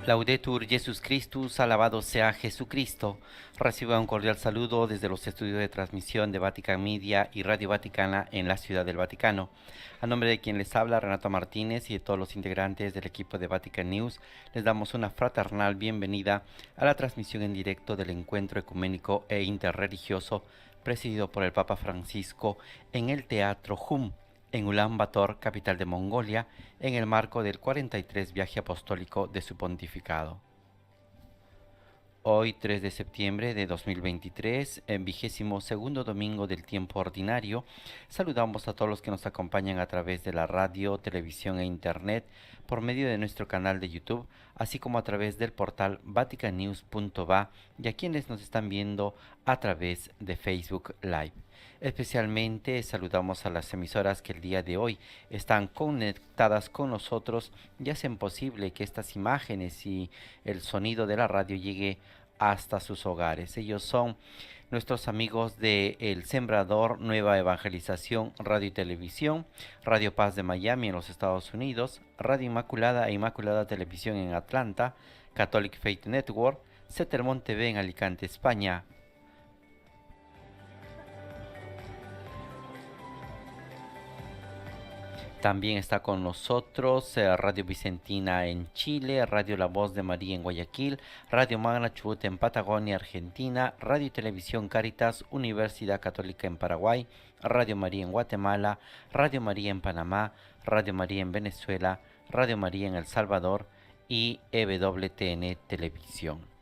Laudetur Jesus Christus, alabado sea Jesucristo. Reciba un cordial saludo desde los estudios de transmisión de Vatican Media y Radio Vaticana en la Ciudad del Vaticano. A nombre de quien les habla, Renato Martínez, y de todos los integrantes del equipo de Vatican News, les damos una fraternal bienvenida a la transmisión en directo del encuentro ecuménico e interreligioso presidido por el Papa Francisco en el Teatro Hum, en Ulan Bator, capital de Mongolia, en el marco del 43 viaje apostólico de su pontificado. Hoy, 3 de septiembre de 2023, en 22º domingo del tiempo ordinario, saludamos a todos los que nos acompañan a través de la radio, televisión e internet, por medio de nuestro canal de YouTube, así como a través del portal vaticanews.va y a quienes nos están viendo a través de Facebook Live. Especialmente saludamos a las emisoras que el día de hoy están conectadas con nosotros y hacen posible que estas imágenes y el sonido de la radio llegue hasta sus hogares. Ellos son nuestros amigos de El Sembrador, Nueva Evangelización, Radio y Televisión, Radio Paz de Miami en los Estados Unidos, Radio Inmaculada e Inmaculada Televisión en Atlanta, Catholic Faith Network, Cetermón TV en Alicante, España. También está con nosotros Radio Vicentina en Chile, Radio La Voz de María en Guayaquil, Radio Magna Chubut en Patagonia, Argentina, Radio y Televisión Caritas, Universidad Católica en Paraguay, Radio María en Guatemala, Radio María en Panamá, Radio María en Venezuela, Radio María en El Salvador y EWTN Televisión.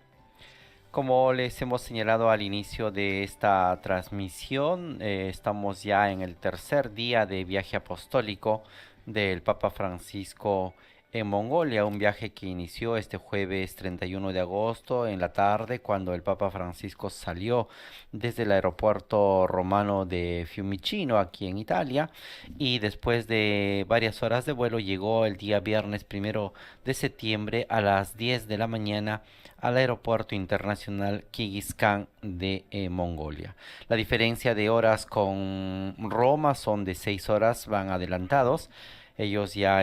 Como les hemos señalado al inicio de esta transmisión, estamos ya en el tercer día de viaje apostólico del Papa Francisco en Mongolia, un viaje que inició este jueves 31 de agosto en la tarde, cuando el Papa Francisco salió desde el aeropuerto romano de Fiumicino, aquí en Italia, y después de varias horas de vuelo llegó el día viernes 1 de septiembre a las 10 de la mañana al aeropuerto internacional Kirguistán de Mongolia. La diferencia de horas con Roma son de 6 horas, van adelantados. Ellos ya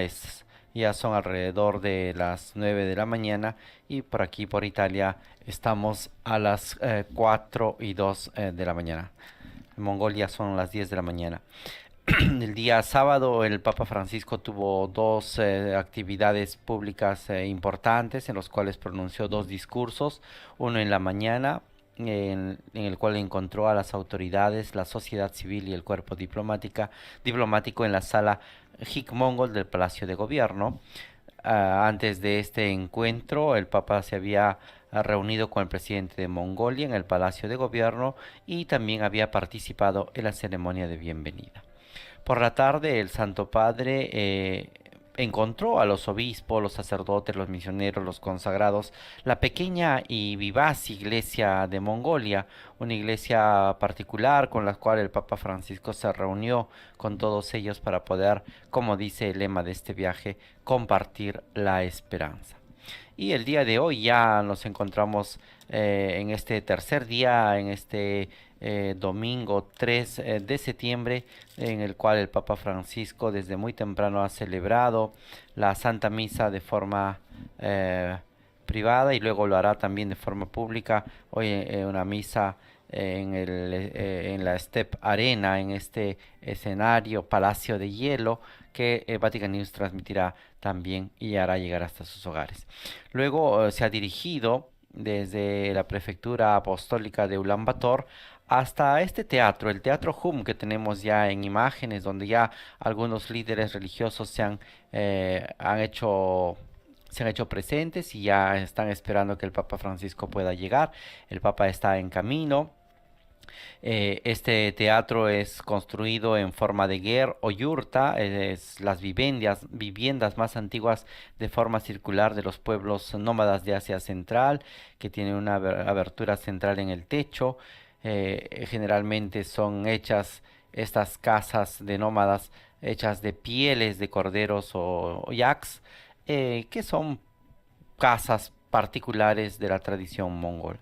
son alrededor de las 9 de la mañana y por aquí, por Italia, estamos a las 4:02 de la mañana. En Mongolia son las 10 de la mañana. El día sábado el Papa Francisco tuvo dos actividades públicas importantes en los cuales pronunció dos discursos, uno en la mañana en el cual encontró a las autoridades, la sociedad civil y el cuerpo diplomático en la sala Hik-Mongol del Palacio de Gobierno. Antes de este encuentro, el Papa se había reunido con el presidente de Mongolia en el Palacio de Gobierno y también había participado en la ceremonia de bienvenida. Por la tarde, el Santo Padre encontró a los obispos, los sacerdotes, los misioneros, los consagrados, la pequeña y vivaz iglesia de Mongolia, una iglesia particular con la cual el Papa Francisco se reunió con todos ellos para poder, como dice el lema de este viaje, compartir la esperanza. Y el día de hoy ya nos encontramos en este tercer día, en este domingo 3 de septiembre, en el cual el Papa Francisco desde muy temprano ha celebrado la Santa Misa de forma privada y luego lo hará también de forma pública. Hoy una misa en la Step Arena, en este escenario Palacio de Hielo, que Vatican News transmitirá también y hará llegar hasta sus hogares. Luego se ha dirigido desde la prefectura apostólica de Ulan Bator hasta este teatro, el Teatro Hum, que tenemos ya en imágenes, donde ya algunos líderes religiosos se han hecho presentes y ya están esperando que el Papa Francisco pueda llegar. El Papa está en camino. Este teatro es construido en forma de ger o yurta, es las viviendas más antiguas de forma circular de los pueblos nómadas de Asia Central, que tienen una abertura central en el techo. Generalmente son hechas estas casas de nómadas hechas de pieles de corderos o yaks, que son casas particulares de la tradición mongol.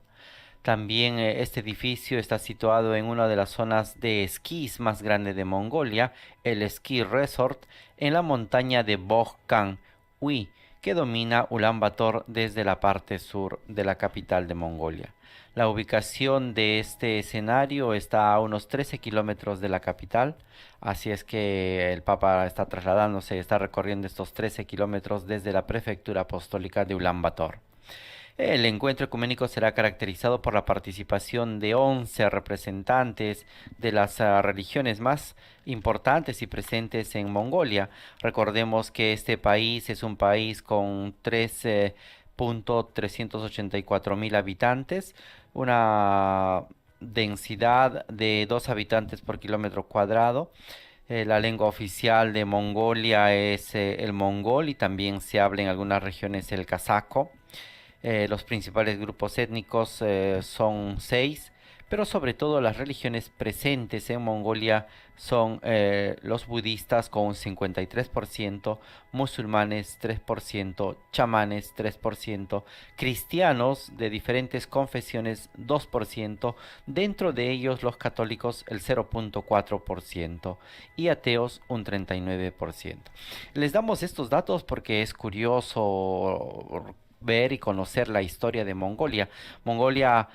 También este edificio está situado en una de las zonas de esquís más grandes de Mongolia, el Ski Resort, en la montaña de Bogkan Ui, que domina Ulan Bator desde la parte sur de la capital de Mongolia. La ubicación de este escenario está a unos 13 kilómetros de la capital, así es que el Papa está trasladándose, está recorriendo estos 13 kilómetros desde la prefectura apostólica de Ulan Bator. El encuentro ecuménico será caracterizado por la participación de 11 representantes de las religiones más importantes y presentes en Mongolia. Recordemos que este país es un país con 13.384.000 habitantes, una densidad de 2 habitantes por kilómetro cuadrado. La lengua oficial de Mongolia es el mongol y también se habla en algunas regiones el kazajo. Los principales grupos étnicos son 6, pero sobre todo las religiones presentes en Mongolia son los budistas con un 53%, musulmanes 3%, chamanes 3%, cristianos de diferentes confesiones 2%, dentro de ellos los católicos el 0.4% y ateos un 39%. Les damos estos datos porque es curioso ver y conocer la historia de Mongolia. Mongolia,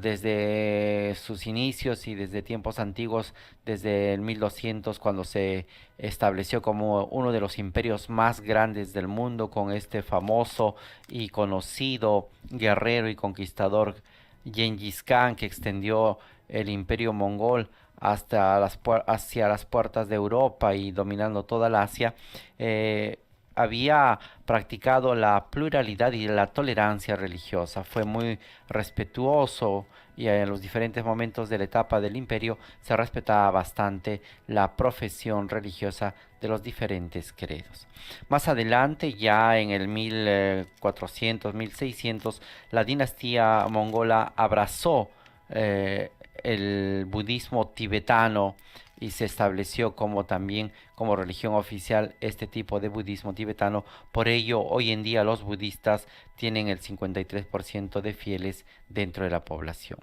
desde sus inicios y desde tiempos antiguos, desde el 1200, cuando se estableció como uno de los imperios más grandes del mundo, con este famoso y conocido guerrero y conquistador Gengis Khan, que extendió el imperio mongol hacia las puertas de Europa y dominando toda la Asia. Había practicado la pluralidad y la tolerancia religiosa. Fue muy respetuoso y en los diferentes momentos de la etapa del imperio se respetaba bastante la profesión religiosa de los diferentes credos. Más adelante, ya en el 1400, 1600, la dinastía mongola abrazó el budismo tibetano y se estableció como también como religión oficial este tipo de budismo tibetano. Por ello, hoy en día los budistas tienen el 53% de fieles dentro de la población.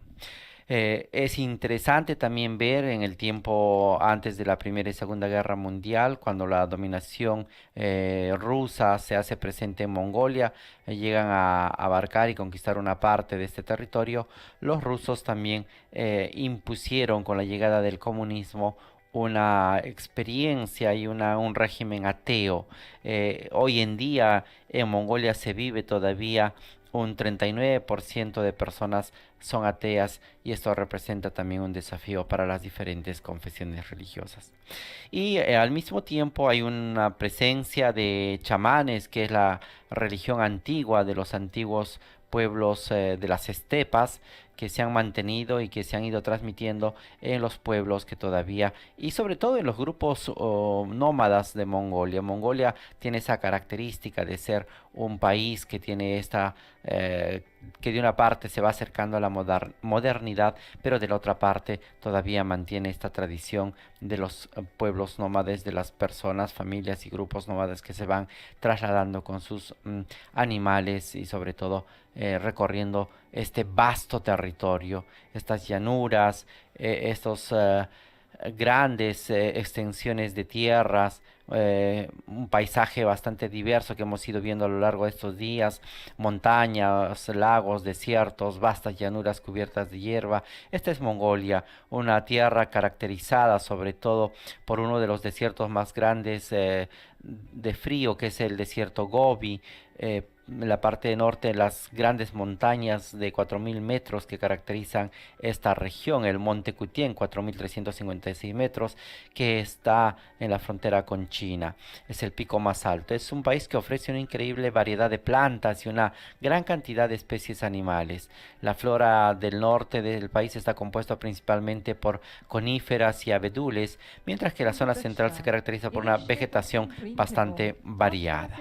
Es interesante también ver en el tiempo antes de la Primera y Segunda Guerra Mundial, cuando la dominación rusa se hace presente en Mongolia, llegan a abarcar y conquistar una parte de este territorio. Los rusos también impusieron con la llegada del comunismo una experiencia y un régimen ateo. Hoy en día en Mongolia se vive todavía un 39% de personas son ateas y esto representa también un desafío para las diferentes confesiones religiosas. Y al mismo tiempo hay una presencia de chamanes, que es la religión antigua de los antiguos pueblos de las estepas, que se han mantenido y que se han ido transmitiendo en los pueblos que todavía, y sobre todo en los grupos nómadas de Mongolia. Mongolia tiene esa característica de ser un país que tiene que de una parte se va acercando a la modernidad, pero de la otra parte todavía mantiene esta tradición de los pueblos nómades, de las personas, familias y grupos nómades que se van trasladando con sus animales y sobre todo recorriendo este vasto territorio, estas llanuras, estos grandes extensiones de tierras, un paisaje bastante diverso que hemos ido viendo a lo largo de estos días, montañas, lagos, desiertos, vastas llanuras cubiertas de hierba. Esta es Mongolia, una tierra caracterizada sobre todo por uno de los desiertos más grandes de frío, que es el desierto Gobi. En la parte norte, las grandes montañas de 4.000 metros que caracterizan esta región, el Monte Cutien, 4.356 metros, que está en la frontera con China. Es el pico más alto. Es un país que ofrece una increíble variedad de plantas y una gran cantidad de especies animales. La flora del norte del país está compuesta principalmente por coníferas y abedules, mientras que la zona central se caracteriza por una vegetación bastante variada.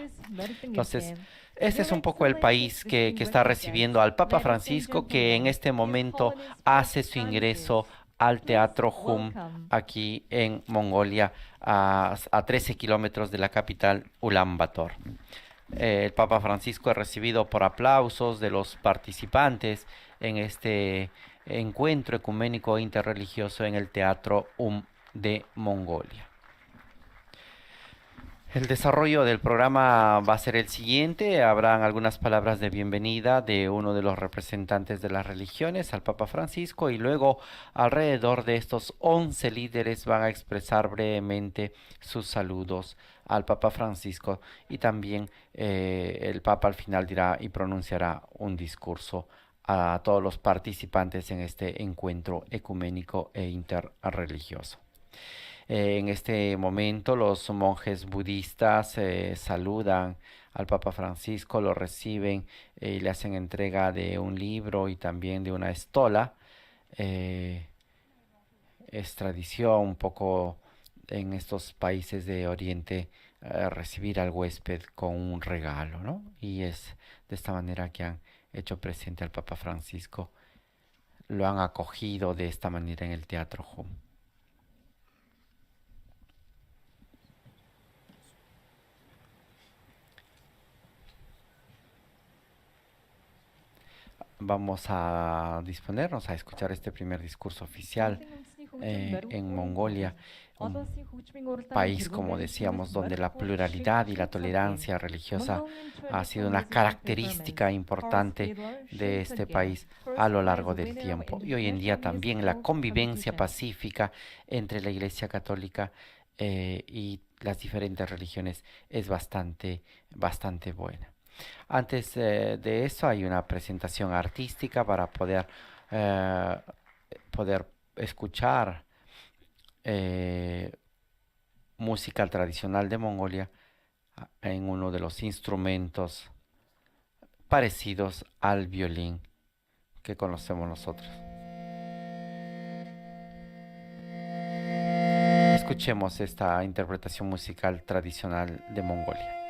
Entonces, este es un poco el país que está recibiendo al Papa Francisco, que en este momento hace su ingreso al Teatro Hum aquí en Mongolia, a 13 kilómetros de la capital Ulan Bator. El Papa Francisco es recibido por aplausos de los participantes en este encuentro ecuménico interreligioso en el Teatro de Mongolia. El desarrollo del programa va a ser el siguiente. Habrán algunas palabras de bienvenida de uno de los representantes de las religiones, al Papa Francisco, y luego alrededor de estos 11 líderes van a expresar brevemente sus saludos al Papa Francisco y también el Papa al final dirá y pronunciará un discurso a todos los participantes en este encuentro ecuménico e interreligioso. En este momento los monjes budistas saludan al Papa Francisco, lo reciben y le hacen entrega de un libro y también de una estola. Eh, es tradición un poco en estos países de Oriente recibir al huésped con un regalo, ¿no? Y es de esta manera que han hecho presente al Papa Francisco, lo han acogido de esta manera en el Teatro Hum. Vamos a disponernos a escuchar este primer discurso oficial en Mongolia, un país, como decíamos, donde la pluralidad y la tolerancia religiosa ha sido una característica importante de este país a lo largo del tiempo. Y hoy en día también la convivencia pacífica entre la Iglesia Católica y las diferentes religiones es bastante buena. Antes de eso hay una presentación artística para eh, poder escuchar música tradicional de Mongolia en uno de los instrumentos parecidos al violín que conocemos nosotros. Escuchemos esta interpretación musical tradicional de Mongolia.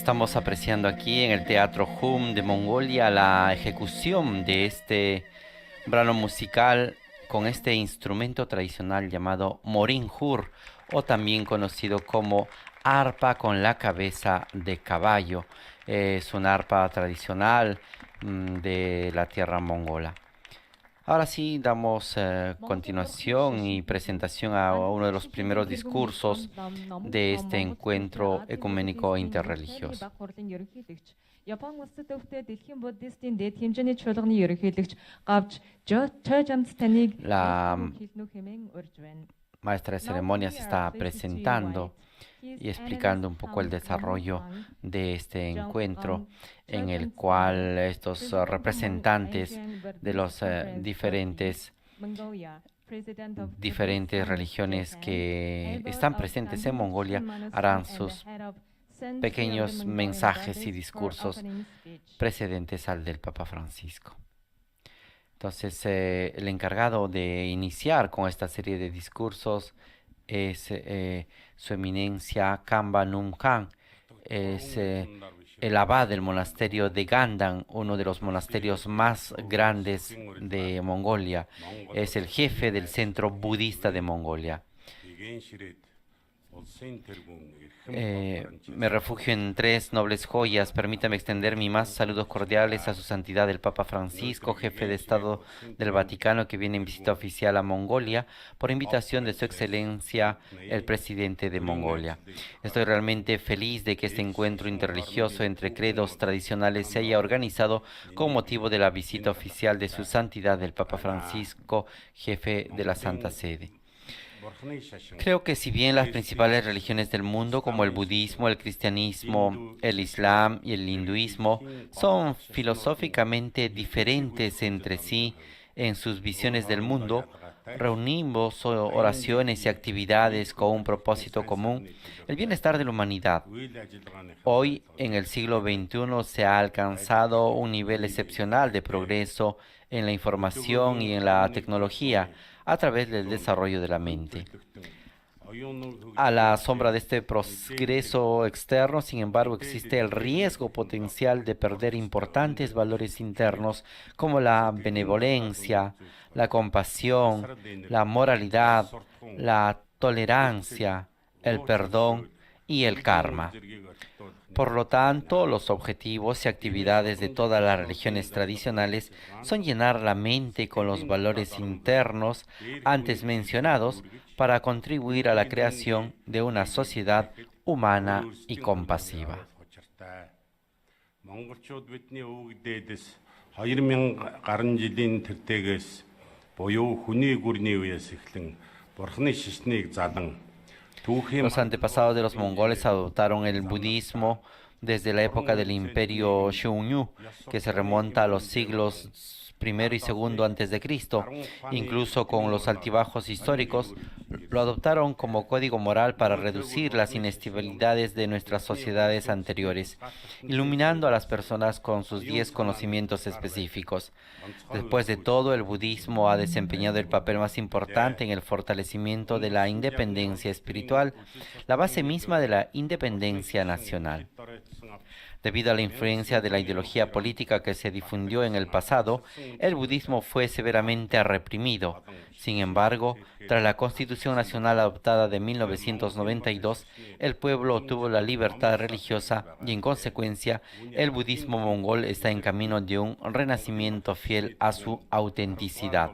Estamos apreciando aquí en el Teatro Hum de Mongolia la ejecución de este brano musical con este instrumento tradicional llamado morinjur, o también conocido como arpa con la cabeza de caballo. Es una arpa tradicional de la tierra mongola. Ahora sí, damos continuación y presentación a uno de los primeros discursos de este encuentro ecuménico interreligioso. Япон улсад төвхтэй Дэлхийн буддистын дэд хэмжээний чуулганы ерөнхийлөгч гавж Чожамц таныг La хэлнүү хэмээн урьж байна. maestra de ceremonias está presentando y explicando un poco el desarrollo de este encuentro en el cual estos representantes de los diferentes religiones que están presentes en Mongolia harán sus pequeños mensajes y discursos precedentes al del Papa Francisco. Entonces, el encargado de iniciar con esta serie de discursos es Su Eminencia Kamba Num Khan, es el abad del monasterio de Gandang, uno de los monasterios más grandes de Mongolia, es el jefe del centro budista de Mongolia. Me refugio en tres nobles joyas. Permítame extender mis más saludos cordiales a su santidad el Papa Francisco, jefe de Estado del Vaticano, que viene en visita oficial a Mongolia por invitación de su excelencia el presidente de Mongolia. Estoy realmente feliz de que este encuentro interreligioso entre credos tradicionales se haya organizado con motivo de la visita oficial de su santidad el Papa Francisco, jefe de la Santa Sede. Creo que si bien las principales religiones del mundo, como el budismo, el cristianismo, el islam y el hinduismo, son filosóficamente diferentes entre sí en sus visiones del mundo, reunimos oraciones y actividades con un propósito común, el bienestar de la humanidad. Hoy, en el siglo XXI, se ha alcanzado un nivel excepcional de progreso en la información y en la tecnología, a través del desarrollo de la mente. A la sombra de este progreso externo, sin embargo, existe el riesgo potencial de perder importantes valores internos como la benevolencia, la compasión, la moralidad, la tolerancia, el perdón y el karma. Por lo tanto, los objetivos y actividades de todas las religiones tradicionales son llenar la mente con los valores internos antes mencionados para contribuir a la creación de una sociedad humana y compasiva. Los antepasados de los mongoles adoptaron el budismo desde la época del imperio Xiongnu, que se remonta a los siglos I y II antes de Cristo. Incluso con los altibajos históricos, lo adoptaron como código moral para reducir las inestabilidades de nuestras sociedades anteriores, iluminando a las personas con sus 10 conocimientos específicos. Después de todo, el budismo ha desempeñado el papel más importante en el fortalecimiento de la independencia espiritual, la base misma de la independencia nacional. Debido a la influencia de la ideología política que se difundió en el pasado, el budismo fue severamente reprimido. Sin embargo, tras la Constitución Nacional adoptada de 1992, el pueblo obtuvo la libertad religiosa y, en consecuencia, el budismo mongol está en camino de un renacimiento fiel a su autenticidad.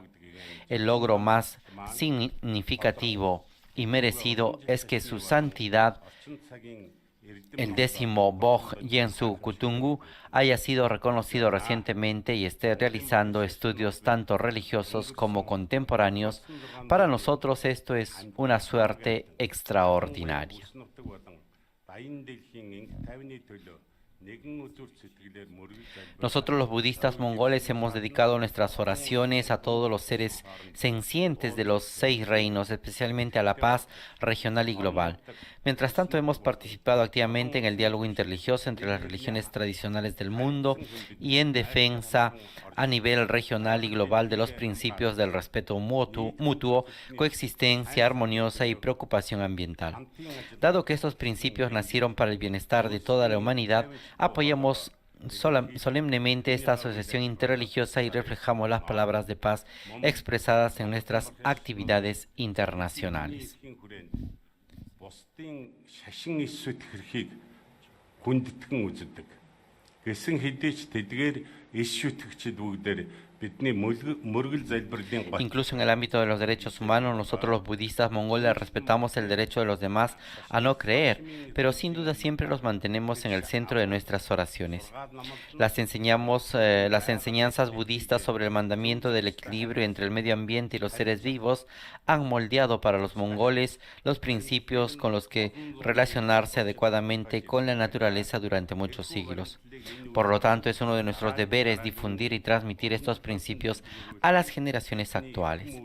El logro más significativo y merecido es que su santidad, el 10º Boj Yensu Kutungu, haya sido reconocido recientemente y esté realizando estudios tanto religiosos como contemporáneos. Para nosotros esto es una suerte extraordinaria. Nosotros los budistas mongoles hemos dedicado nuestras oraciones a todos los seres sencientes de los 6 reinos, especialmente a la paz regional y global. Mientras tanto, hemos participado activamente en el diálogo interreligioso entre las religiones tradicionales del mundo y en defensa a nivel regional y global de los principios del respeto mutuo, coexistencia armoniosa y preocupación ambiental. Dado que estos principios nacieron para el bienestar de toda la humanidad, apoyamos solemnemente esta asociación interreligiosa y reflejamos las palabras de paz expresadas en nuestras actividades internacionales. Incluso en el ámbito de los derechos humanos, nosotros los budistas mongoles respetamos el derecho de los demás a no creer, pero sin duda siempre los mantenemos en el centro de nuestras oraciones. Las enseñanzas budistas sobre el mandamiento del equilibrio entre el medio ambiente y los seres vivos han moldeado para los mongoles los principios con los que relacionarse adecuadamente con la naturaleza durante muchos siglos. Por lo tanto, es uno de nuestros deberes difundir y transmitir estos principios a las generaciones actuales.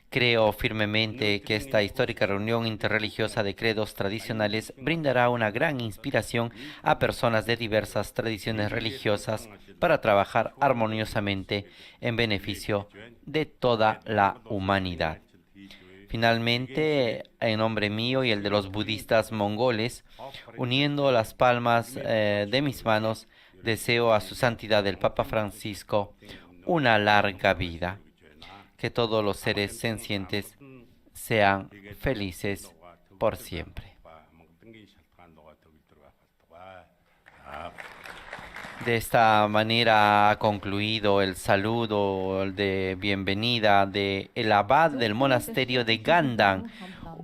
Creo firmemente que esta histórica reunión interreligiosa de credos tradicionales brindará una gran inspiración a personas de diversas tradiciones religiosas para trabajar armoniosamente en beneficio de toda la humanidad. Finalmente, en nombre mío y el de los budistas mongoles, uniendo las palmas de mis manos, deseo a su santidad el Papa Francisco una larga vida. Que todos los seres sencientes sean felices por siempre. De esta manera ha concluido el saludo de bienvenida del abad del monasterio de Gandang,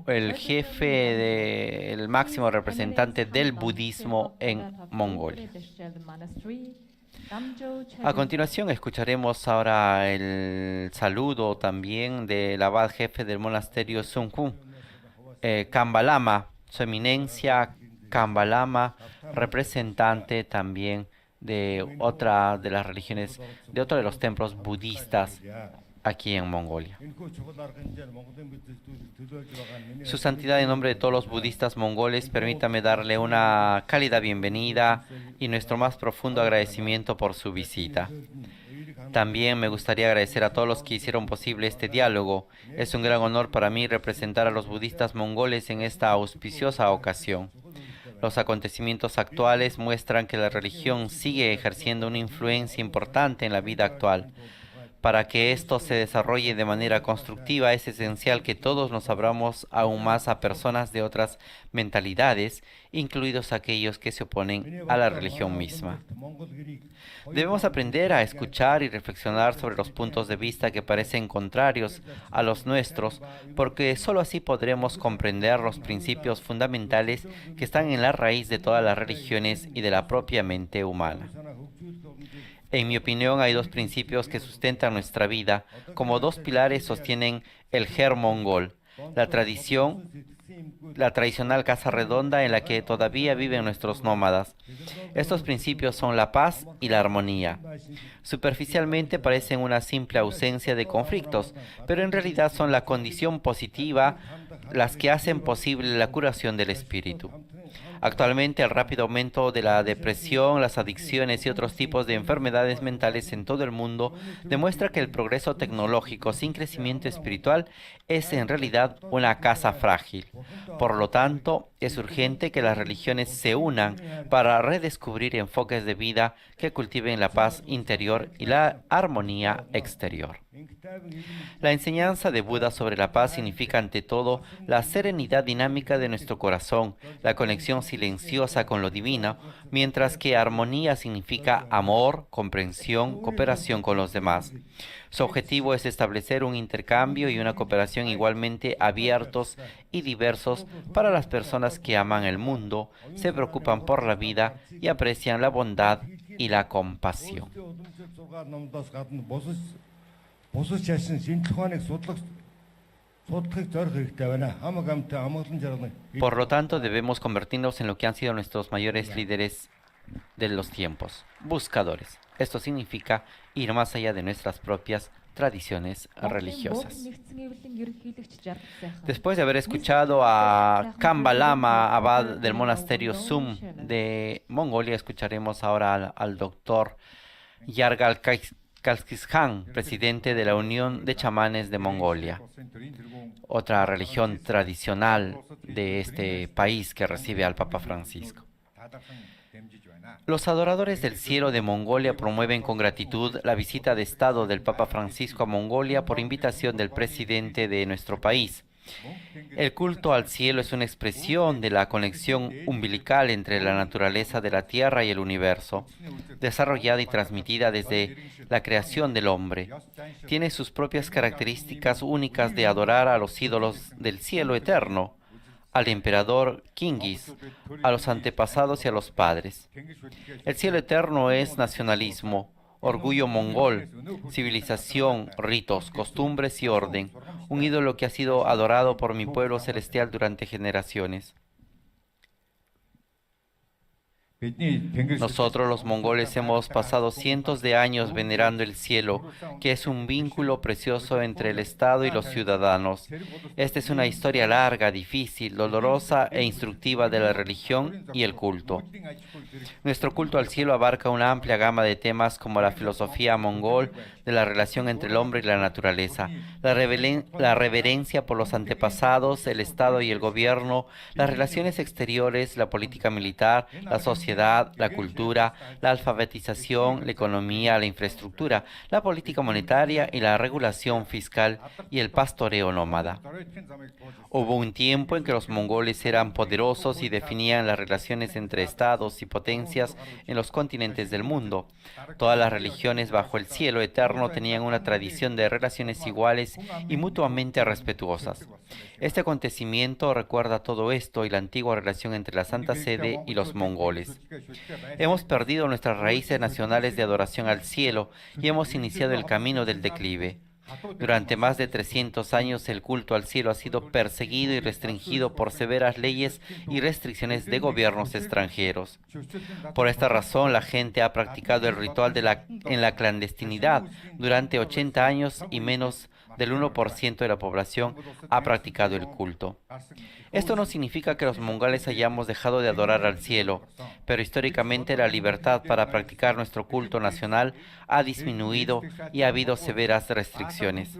el jefe, el máximo representante del budismo en Mongolia. A continuación escucharemos ahora el saludo también del abad jefe del monasterio Sungkung, Kambalama, su eminencia Kambalama, representante también de otra de las religiones, de otro de los templos budistas aquí en Mongolia. Su santidad, en nombre de todos los budistas mongoles, permítame darle una cálida bienvenida y nuestro más profundo agradecimiento por su visita. También me gustaría agradecer a todos los que hicieron posible este diálogo. Es un gran honor para mí representar a los budistas mongoles en esta auspiciosa ocasión. Los acontecimientos actuales muestran que la religión sigue ejerciendo una influencia importante en la vida actual. Para que esto se desarrolle de manera constructiva, es esencial que todos nos abramos aún más a personas de otras mentalidades, incluidos aquellos que se oponen a la religión misma. Debemos aprender a escuchar y reflexionar sobre los puntos de vista que parecen contrarios a los nuestros, porque sólo así podremos comprender los principios fundamentales que están en la raíz de todas las religiones y de la propia mente humana. En mi opinión, hay dos principios que sustentan nuestra vida. Como dos pilares sostienen el Ger mongol, la tradicional casa redonda en la que todavía viven nuestros nómadas. Estos principios son la paz y la armonía. Superficialmente parecen una simple ausencia de conflictos, pero en realidad son la condición positiva las que hacen posible la curación del espíritu. Actualmente, el rápido aumento de la depresión, las adicciones y otros tipos de enfermedades mentales en todo el mundo demuestra que el progreso tecnológico sin crecimiento espiritual es en realidad una casa frágil. Por lo tanto, es urgente que las religiones se unan para redescubrir enfoques de vida que cultiven la paz interior y la armonía exterior. La enseñanza de Buda sobre la paz significa ante todo la serenidad dinámica de nuestro corazón, la conexión silenciosa con lo divino, mientras que armonía significa amor, comprensión, cooperación con los demás. Su objetivo es establecer un intercambio y una cooperación igualmente abiertos y diversos para las personas que aman el mundo, se preocupan por la vida y aprecian la bondad y la compasión. Por lo tanto, debemos convertirnos en lo que han sido nuestros mayores líderes de los tiempos, buscadores. Esto significa ir más allá de nuestras propias tradiciones religiosas. Después de haber escuchado a Kambalama, abad del monasterio Sum de Mongolia, escucharemos ahora al doctor Yargal Kalkishan, presidente de la Unión de Chamanes de Mongolia, otra religión tradicional de este país que recibe al Papa Francisco. Los adoradores del cielo de Mongolia promueven con gratitud la visita de Estado del Papa Francisco a Mongolia por invitación del presidente de nuestro país. El culto al cielo es una expresión de la conexión umbilical entre la naturaleza de la tierra y el universo, desarrollada y transmitida desde la creación del hombre. Tiene sus propias características únicas de adorar a los ídolos del cielo eterno, al emperador Kingis, a los antepasados y a los padres. El cielo eterno es nacionalismo, orgullo mongol, civilización, ritos, costumbres y orden, un ídolo que ha sido adorado por mi pueblo celestial durante generaciones. Nosotros los mongoles hemos pasado cientos de años venerando el cielo, que es un vínculo precioso entre el Estado y los ciudadanos. Esta es una historia larga, difícil, dolorosa e instructiva de la religión y el culto. Nuestro culto al cielo abarca una amplia gama de temas como la filosofía mongol de la relación entre el hombre y la naturaleza, la reverencia por los antepasados, el Estado y el gobierno, las relaciones exteriores, la política militar, la sociedad, la cultura, la alfabetización, la economía, la infraestructura, la política monetaria y la regulación fiscal y el pastoreo nómada. Hubo un tiempo en que los mongoles eran poderosos y definían las relaciones entre estados y potencias en los continentes del mundo. Todas las religiones bajo el cielo eterno tenían una tradición de relaciones iguales y mutuamente respetuosas. Este acontecimiento recuerda todo esto y la antigua relación entre la Santa Sede y los mongoles. Hemos perdido nuestras raíces nacionales de adoración al cielo y hemos iniciado el camino del declive. Durante más de 300 años el culto al cielo ha sido perseguido y restringido por severas leyes y restricciones de gobiernos extranjeros. Por esta razón, la gente ha practicado el ritual en la clandestinidad durante 80 años y menos del 1% de la población ha practicado el culto. Esto no significa que los mongoles hayamos dejado de adorar al cielo, pero históricamente la libertad para practicar nuestro culto nacional ha disminuido y ha habido severas restricciones.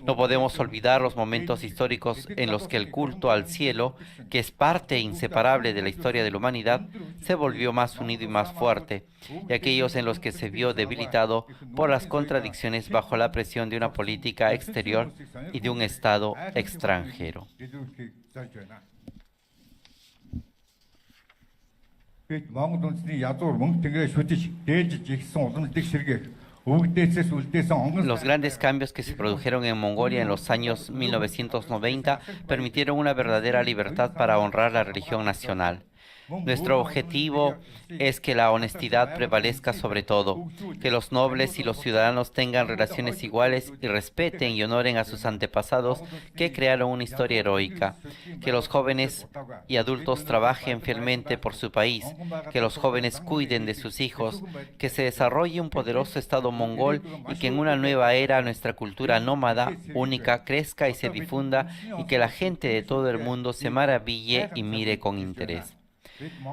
No podemos olvidar los momentos históricos en los que el culto al cielo, que es parte inseparable de la historia de la humanidad, se volvió más unido y más fuerte, y aquellos en los que se vio debilitado por las contradicciones bajo la presión de una política exterior y de un Estado extranjero. Los grandes cambios que se produjeron en Mongolia en los años 1990 permitieron una verdadera libertad para honrar la religión nacional. Nuestro objetivo es que la honestidad prevalezca sobre todo, que los nobles y los ciudadanos tengan relaciones iguales y respeten y honoren a sus antepasados que crearon una historia heroica, que los jóvenes y adultos trabajen fielmente por su país, que los jóvenes cuiden de sus hijos, que se desarrolle un poderoso Estado mongol y que en una nueva era nuestra cultura nómada única crezca y se difunda y que la gente de todo el mundo se maraville y mire con interés.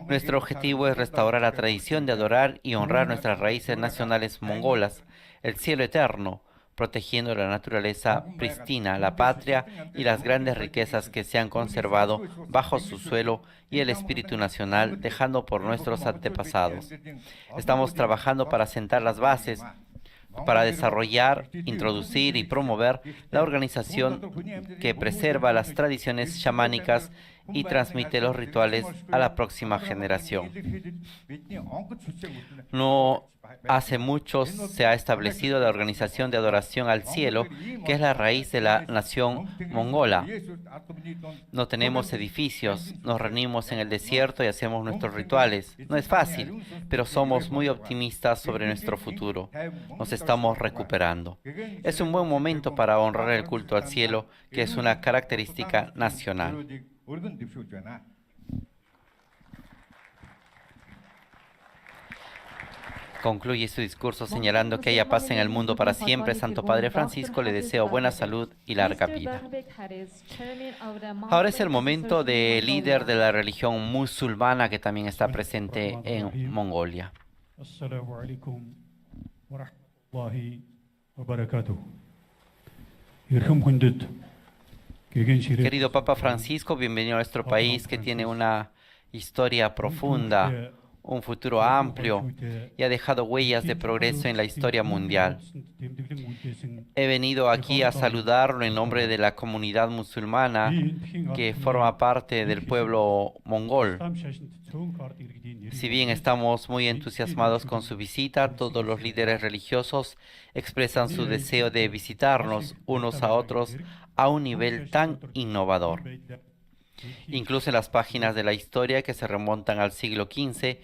Nuestro objetivo es restaurar la tradición de adorar y honrar nuestras raíces nacionales mongolas, el cielo eterno, protegiendo la naturaleza pristina, la patria y las grandes riquezas que se han conservado bajo su suelo y el espíritu nacional dejando por nuestros antepasados. Estamos trabajando para sentar las bases para desarrollar, introducir y promover la organización que preserva las tradiciones chamánicas y transmite los rituales a la próxima generación. No hace mucho se ha establecido la Organización de Adoración al Cielo, que es la raíz de la nación mongola. No tenemos edificios, nos reunimos en el desierto y hacemos nuestros rituales. No es fácil, pero somos muy optimistas sobre nuestro futuro. Nos estamos recuperando. Es un buen momento para honrar el culto al cielo, que es una característica nacional. Concluye su discurso señalando que haya paz en el mundo para siempre. Santo Padre Francisco, le deseo buena salud y larga vida. Ahora es el momento del líder de la religión musulmana que también está presente en Mongolia. Assalamu alaikum wa rahmatullahi wa barakatuh. Querido Papa Francisco, bienvenido a nuestro país que tiene una historia profunda, un futuro amplio y ha dejado huellas de progreso en la historia mundial. He venido aquí a saludarlo en nombre de la comunidad musulmana que forma parte del pueblo mongol. Si bien estamos muy entusiasmados con su visita, todos los líderes religiosos expresan su deseo de visitarnos unos a otros a un nivel tan innovador. Incluso en las páginas de la historia que se remontan al siglo XV,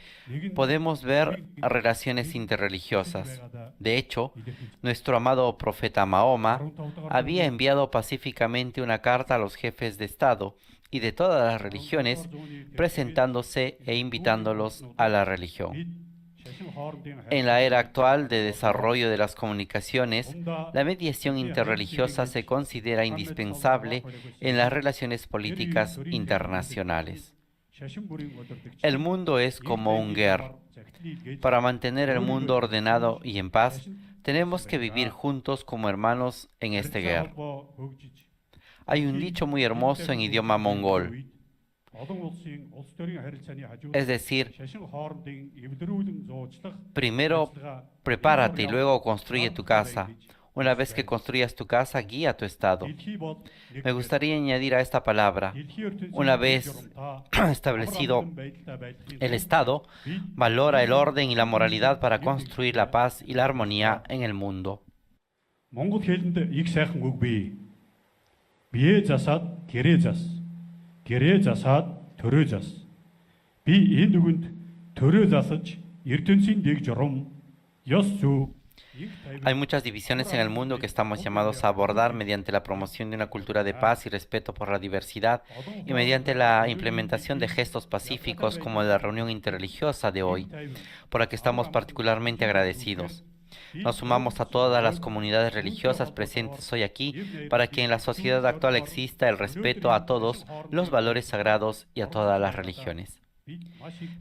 podemos ver relaciones interreligiosas. De hecho, nuestro amado profeta Mahoma había enviado pacíficamente una carta a los jefes de Estado y de todas las religiones, presentándose e invitándolos a la religión. En la era actual de desarrollo de las comunicaciones, la mediación interreligiosa se considera indispensable en las relaciones políticas internacionales. El mundo es como un ger. Para mantener el mundo ordenado y en paz, tenemos que vivir juntos como hermanos en este ger. Hay un dicho muy hermoso en idioma mongol. Es decir, primero prepárate y luego construye tu casa. Una vez que construyas tu casa, guía tu Estado. Me gustaría añadir a esta palabra, una vez establecido el Estado, valora el orden y la moralidad para construir la paz y la armonía en el mundo. Монгол хэлэнд их сайхан үг бий. Бие засаад гэрээ зас. Гэрээ засаад төрөө зас. Би энэ үгэнд төрөө засаж ертөнцийн дэг журам ёс зүй. Hay muchas divisiones en el mundo que estamos llamados a abordar mediante la promoción de una cultura de paz y respeto por la diversidad y mediante la implementación de gestos pacíficos como la reunión interreligiosa de hoy, por la que estamos particularmente agradecidos. Nos sumamos a todas las comunidades religiosas presentes hoy aquí para que en la sociedad actual exista el respeto a todos los valores sagrados y a todas las religiones.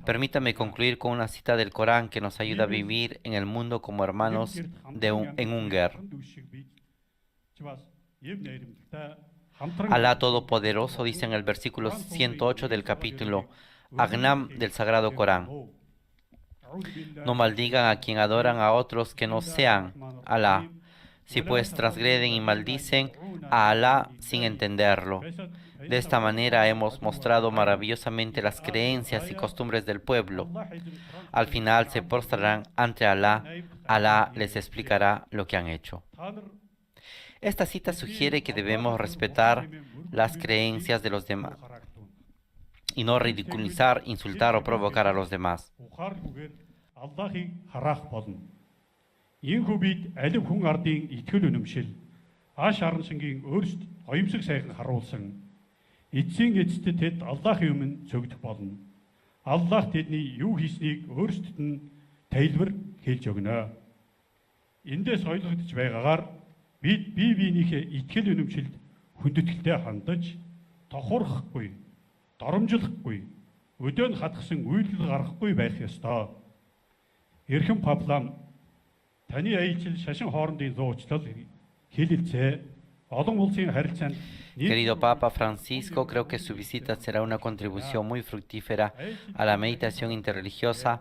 Permítame concluir con una cita del Corán que nos ayuda a vivir en el mundo como hermanos en un ger. Alá Todopoderoso dice en el versículo 108 del capítulo Agnam del Sagrado Corán: no maldigan a quien adoran a otros que no sean Alá. Si pues transgreden y maldicen a Alá sin entenderlo. De esta manera hemos mostrado maravillosamente las creencias y costumbres del pueblo. Al final se postrarán ante Alá. Alá les explicará lo que han hecho. Esta cita sugiere que debemos respetar las creencias de los demás y no ridiculizar, insultar o provocar a los demás. Эцсийн эцэд тэд Аллахын өмнө цогдох болно. Аллах тэдний юу хийснийг өөрсдөд нь тайлбар хэлж өгнө. Эндээс ойлгогдож байгаагаар бид бие биенийхээ итгэл үнэмшилд хүндэтгэлтэй хандаж, тохуурахгүй, доромжлохгүй, өдөөн хатгсан үйлдэл гаргахгүй байх ёстой. Эрхэм Паплам, таны аялал шашин хоорондын зуучлал, хэлэлцээ, олон улсын харилцаанд Querido Papa Francisco, creo que su visita será una contribución muy fructífera a la meditación interreligiosa,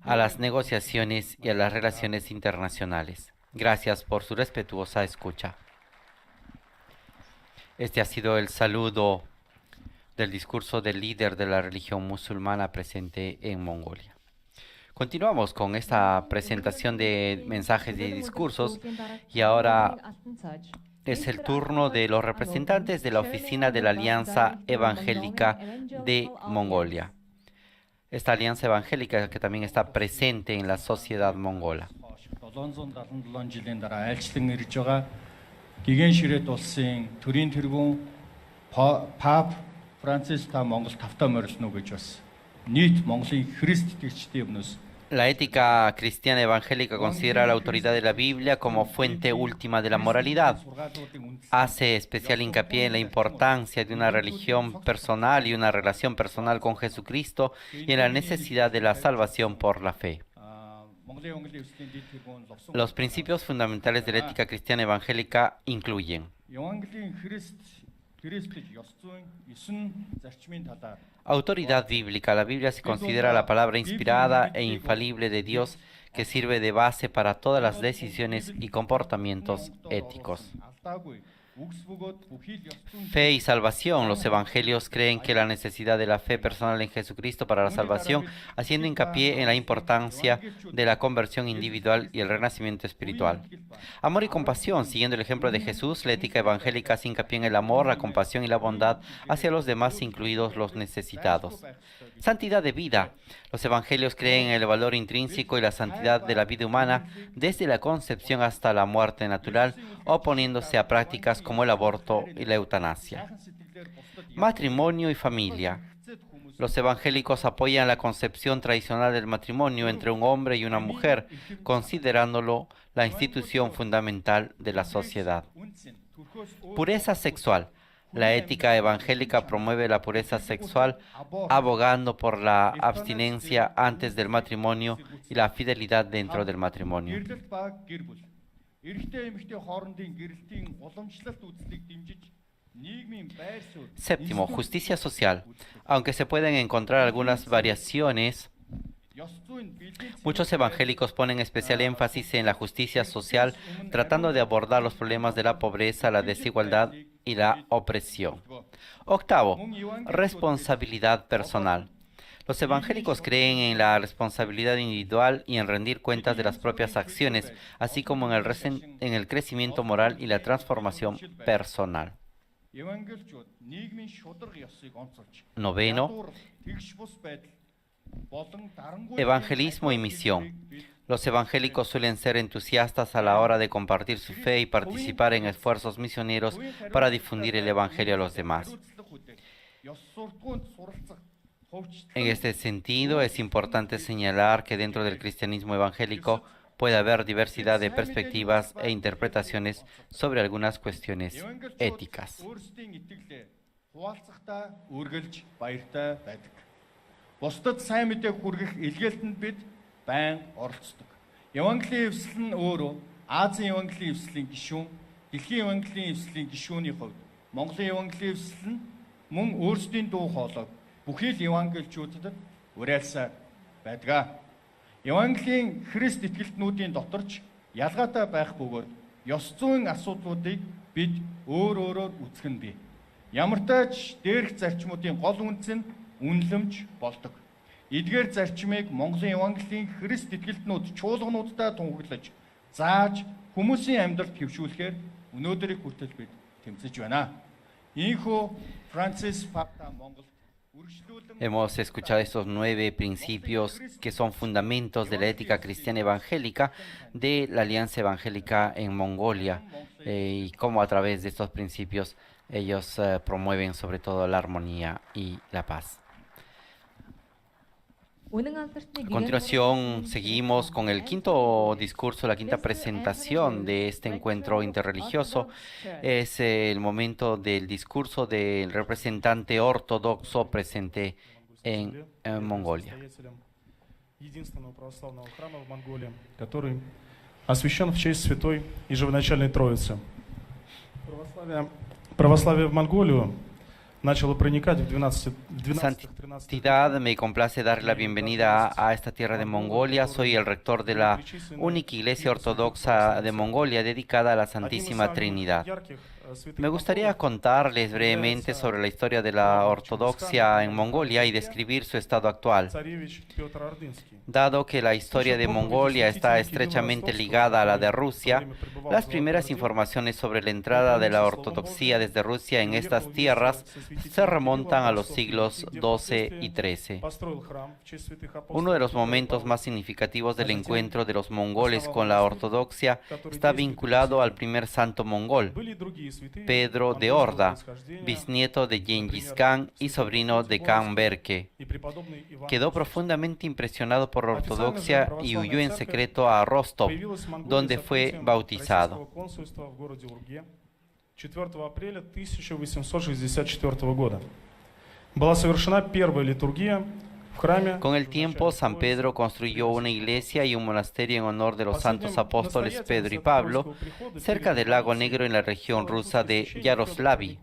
a las negociaciones y a las relaciones internacionales. Gracias por su respetuosa escucha. Este ha sido el saludo del discurso del líder de la religión musulmana presente en Mongolia. Continuamos con esta presentación de mensajes y discursos y ahora es el turno de los representantes de la oficina de la Alianza Evangélica de Mongolia. Esta alianza evangélica que también está presente en la sociedad mongola. La ética cristiana evangélica considera la autoridad de la Biblia como fuente última de la moralidad. Hace especial hincapié en la importancia de una religión personal y una relación personal con Jesucristo y en la necesidad de la salvación por la fe. Los principios fundamentales de la ética cristiana evangélica incluyen Autoridad bíblica. La Biblia se considera la palabra inspirada e infalible de Dios que sirve de base para todas las decisiones y comportamientos éticos. Fe y salvación. Los evangelios creen que la necesidad de la fe personal en Jesucristo para la salvación, haciendo hincapié en la importancia de la conversión individual y el renacimiento espiritual. Amor y compasión. Siguiendo el ejemplo de Jesús, la ética evangélica hace hincapié en el amor, la compasión y la bondad hacia los demás, incluidos los necesitados. Santidad de vida. Los evangelios creen en el valor intrínseco y la santidad de la vida humana desde la concepción hasta la muerte natural, oponiéndose a prácticas como el aborto y la eutanasia. Matrimonio y familia. Los evangélicos apoyan la concepción tradicional del matrimonio entre un hombre y una mujer, considerándolo la institución fundamental de la sociedad. Pureza sexual. La ética evangélica promueve la pureza sexual, abogando por la abstinencia antes del matrimonio y la fidelidad dentro del matrimonio. Séptimo, justicia social. Aunque se pueden encontrar algunas variaciones, muchos evangélicos ponen especial énfasis en la justicia social, tratando de abordar los problemas de la pobreza, la desigualdad y la opresión. Octavo, responsabilidad personal. Los evangélicos creen en la responsabilidad individual y en rendir cuentas de las propias acciones, así como en el crecimiento moral y la transformación personal. Noveno, evangelismo y misión. Los evangélicos suelen ser entusiastas a la hora de compartir su fe y participar en esfuerzos misioneros para difundir el evangelio a los demás. En este sentido, es importante señalar que dentro del cristianismo evangélico puede haber diversidad de perspectivas e interpretaciones sobre algunas cuestiones éticas. Бусдад сайн мэдээг хүргэх илгээлтэнд бид байн оролцдог. Евангелийн эвсэл нь өөрөө Азийн Евангелийн эвслийн гишүүн, Дэлхийн Евангелийн эвслийн гишүүний хувьд Монголын Евангелийн эвсэл нь мөн өөрсдийн дуу хоолойг бүхий л евангелчуудад уриалсаар байдаг. Евангелийн Христ итгэлтнүүдийн доторч ялгаатай байх бөгөөд ёс зүйн асуудлуудыг бид өөр өөрөөр үзэх нь бий. Ямар ч дээрх зарчмуудын гол үндэс нь үнэлэмж болдог. Эдгээр зарчмыг Монголын Евангелийн Христ итгэлтнүүд чуулгануудтай тунхаглаж, зааж хүмүүсийн амьдралд хэвшүүлэхээр өнөөдрийг хүртэл бид тэмцэж байна. Ийхүү Францис Папа Монгол Hemos escuchado estos 9 principios que son fundamentos de la ética cristiana evangélica de la Alianza Evangélica en Mongolia y cómo a través de estos principios ellos promueven sobre todo la armonía y la paz. A continuación, seguimos con el quinto discurso, la quinta presentación de este encuentro interreligioso. Es el momento del discurso del representante ortodoxo presente en Mongolia. Единственного православного храма в Монголии, который освящен в честь Святой и Живоначальной Троицы. Православие в Монголию начало проникать в 12-13. Santidad, me complace darle la bienvenida a esta tierra de Mongolia. Soy el rector de la única iglesia ortodoxa de Mongolia dedicada a la Santísima Trinidad. Me gustaría contarles brevemente sobre la historia de la ortodoxia en Mongolia y describir su estado actual. Dado que la historia de Mongolia está estrechamente ligada a la de Rusia, las primeras informaciones sobre la entrada de la ortodoxia desde Rusia en estas tierras se remontan a los siglos XII y XIII. Uno de los momentos más significativos del encuentro de los mongoles con la ortodoxia está vinculado al primer santo mongol, Pedro de Orda, bisnieto de Gengis Khan y sobrino de Khan Berke. Quedó profundamente impresionado por la ortodoxia y huyó en secreto a Rostov, donde fue bautizado. 4 апреля 1864 года. Была совершена первая литургия в храме. Con el tiempo, San Pedro construyó una iglesia y un monasterio en honor de los santos apóstoles Pedro y Pablo, cerca del lago Negro en la región rusa de Yaroslavl.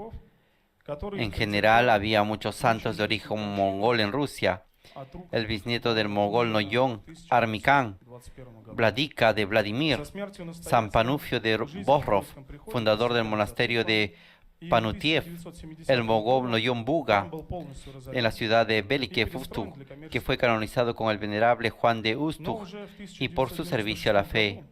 который En general, había muchos santos de origen mongol en Rusia. от рук El bisnieto del mogol Noyon, Armikán, 21 году. Vladika de Vladimir, Со смертью San настоятеля Panufio de жизнь в Bohrov, Московском приходе fundador del началась monasterio de и в Panutiev, 1970 el mogol году Noyon Buga, храм был полностью en la разорен. ciudad de Belike Fuftu, que fue canonizado con el venerable Juan de Но Ustug уже в y por su servicio a la fe.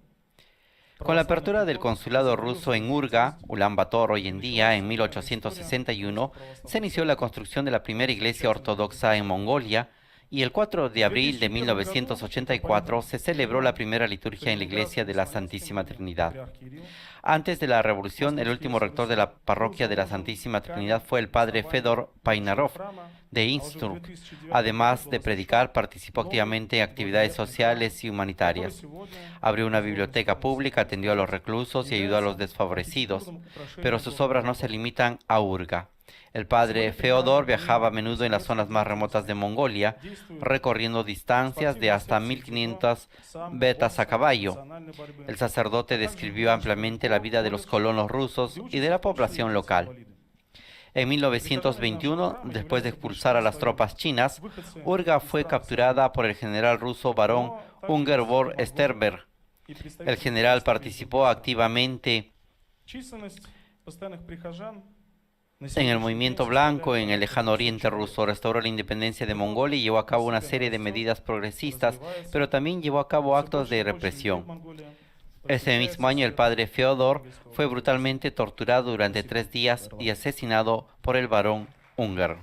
1996 Con la apertura del consulado ruso en Urga, Ulan Bator hoy en día, en 1861, se inició la construcción de la primera iglesia ortodoxa en Mongolia y el 4 de abril de 1984 se celebró la primera liturgia en la iglesia de la Santísima Trinidad. Antes de la revolución, el último rector de la parroquia de la Santísima Trinidad fue el padre Fedor Painarov de Innsbruck. Además de predicar, participó activamente en actividades sociales y humanitarias. Abrió una biblioteca pública, atendió a los reclusos y ayudó a los desfavorecidos, pero sus obras no se limitan a Urga. El padre Feodor viajaba a menudo en las zonas más remotas de Mongolia, recorriendo distancias de hasta 1500 vetas a caballo. El sacerdote describió ampliamente la vida de los colonos rusos y de la población local. En 1921, después de expulsar a las tropas chinas, Urga fue capturada por el general ruso barón Ungervor Sterberg. El general participó activamente Численность постоянных прихожан en el movimiento blanco en el lejano oriente ruso, restauró la independencia de Mongolia y llevó a cabo una serie de medidas progresistas, pero también llevó a cabo actos de represión. Ese mismo año el padre Feodor fue brutalmente torturado durante 3 días y asesinado por el barón Unger.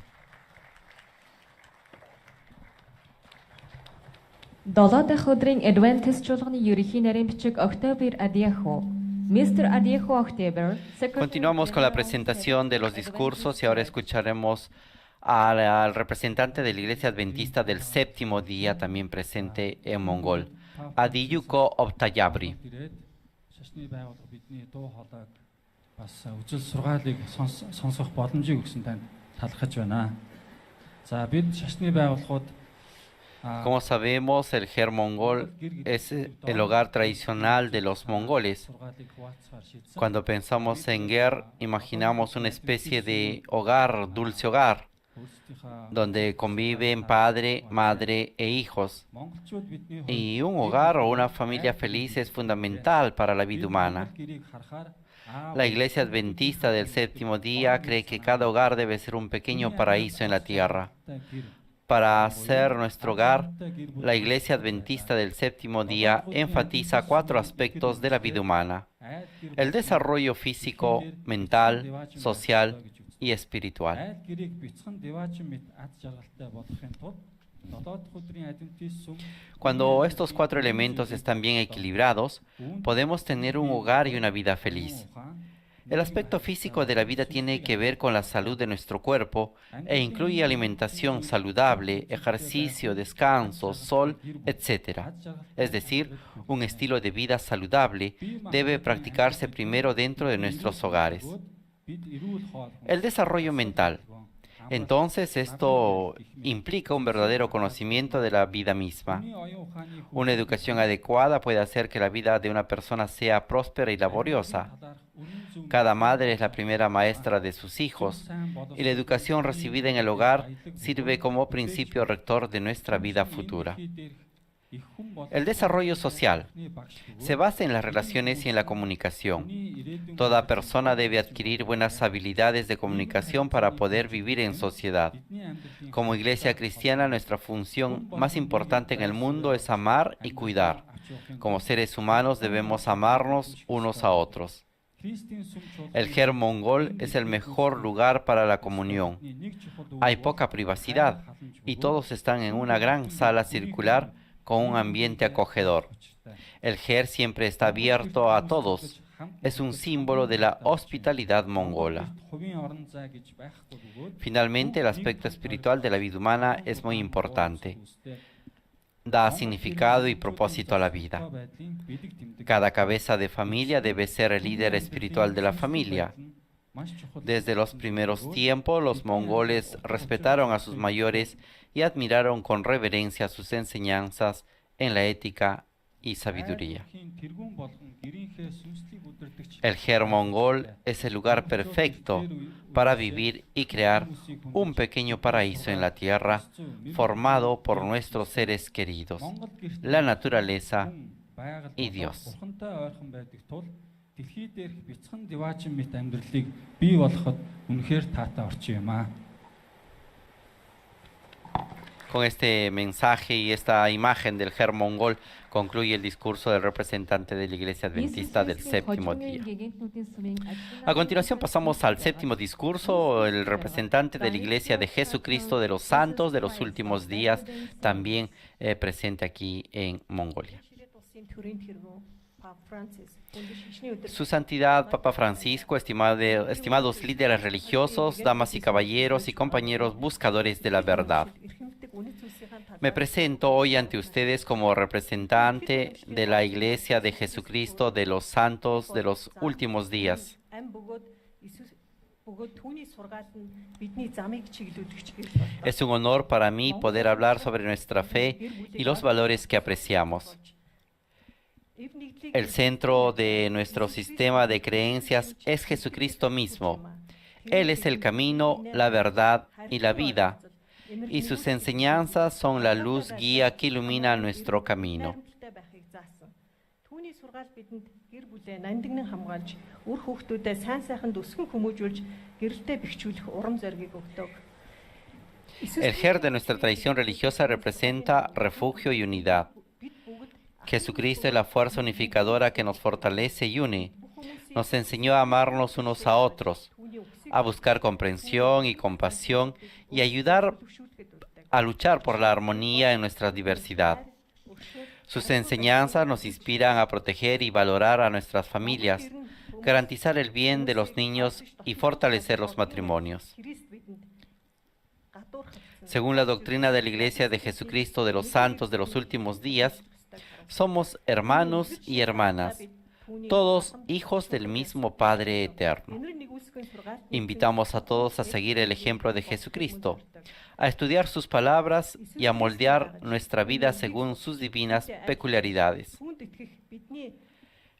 7 дахь өдрийн Adventist чуулганы ерөнхий нарийн бичиг October Adieho. Mr. Adieho October. Continuamos con la presentación de los discursos y ahora escucharemos al representante de la Iglesia Adventista del Séptimo Día, también presente en mongol, Adiyuko Optayabri. Шашны байгууллага бидний дуу хоолойг бас үжил сургаалыг сонсох боломжийг өгсөн танд талархаж байна. За бид шашны байгууллагууд Como sabemos, el Ger mongol es el hogar tradicional de los mongoles. Cuando pensamos en Ger, imaginamos una especie de hogar, dulce hogar, donde conviven padre, madre e hijos. Y un hogar o una familia feliz es fundamental para la vida humana. La Iglesia Adventista del Séptimo Día cree que cada hogar debe ser un pequeño paraíso en la tierra. Para ser nuestro hogar, la Iglesia Adventista del Séptimo Día enfatiza 4 aspectos de la vida humana: el desarrollo físico, mental, social y espiritual. Cuando estos 4 elementos están bien equilibrados, podemos tener un hogar y una vida feliz. El aspecto físico de la vida tiene que ver con la salud de nuestro cuerpo e incluye alimentación saludable, ejercicio, descanso, sol, etc. Es decir, un estilo de vida saludable debe practicarse primero dentro de nuestros hogares. El desarrollo mental. Entonces, esto implica un verdadero conocimiento de la vida misma. Una educación adecuada puede hacer que la vida de una persona sea próspera y laboriosa. Cada madre es la primera maestra de sus hijos, y la educación recibida en el hogar sirve como principio rector de nuestra vida futura. El desarrollo social se basa en las relaciones y en la comunicación. Toda persona debe adquirir buenas habilidades de comunicación para poder vivir en sociedad. Como iglesia cristiana, nuestra función más importante en el mundo es amar y cuidar. Como seres humanos debemos amarnos unos a otros. El Ger mongol es el mejor lugar para la comunión. Hay poca privacidad y todos están en una gran sala circular con un ambiente acogedor. El Ger siempre está abierto a todos. Es un símbolo de la hospitalidad mongola. Finalmente, el aspecto espiritual de la vida humana es muy importante. Da significado y propósito a la vida. Cada cabeza de familia debe ser el líder espiritual de la familia. Desde los primeros tiempos, los mongoles respetaron a sus mayores y admiraron con reverencia sus enseñanzas en la ética y sabiduría. Хайр тэргүүн болгон гэрийнхээ сүнслийг удирдахч El Germongol es el lugar perfecto para vivir y crear un pequeño paraíso en la tierra formado por nuestros seres queridos, Монгол гэрт la naturaleza байгаль и болоод Dios. Бурхантай ойрхон байдаг тул дэлхий дээрх бяцхан диваажин мэт амьдралыг бий болгоход үнэхээр таатай орчин юм аа. Con este mensaje y esta imagen del Germongol concluye el discurso del representante de la Iglesia Adventista del séptimo día. A continuación pasamos al séptimo discurso, el representante de la Iglesia de Jesucristo de los Santos de los últimos días, también presente aquí en Mongolia. Su Santidad Papa Francisco, estimados líderes religiosos, damas y caballeros y compañeros buscadores de la verdad. Me presento hoy ante ustedes como representante de la Iglesia de Jesucristo de los Santos de los últimos días. Es un honor para mí poder hablar sobre nuestra fe y los valores que apreciamos. El centro de nuestro sistema de creencias es Jesucristo mismo. Él es el camino, la verdad y la vida, y sus enseñanzas son la luz guía que ilumina nuestro camino. El Ger de nuestra tradición religiosa representa refugio y unidad. Jesucristo es la fuerza unificadora que nos fortalece y une. Nos enseñó a amarnos unos a otros, a buscar comprensión y compasión y ayudar a luchar por la armonía en nuestra diversidad. Sus enseñanzas nos inspiran a proteger y valorar a nuestras familias, garantizar el bien de los niños y fortalecer los matrimonios. Según la doctrina de la Iglesia de Jesucristo de los Santos de los últimos días, somos hermanos y hermanas, todos hijos del mismo Padre Eterno. Invitamos a todos a seguir el ejemplo de Jesucristo, a estudiar sus palabras y a moldear nuestra vida según sus divinas peculiaridades.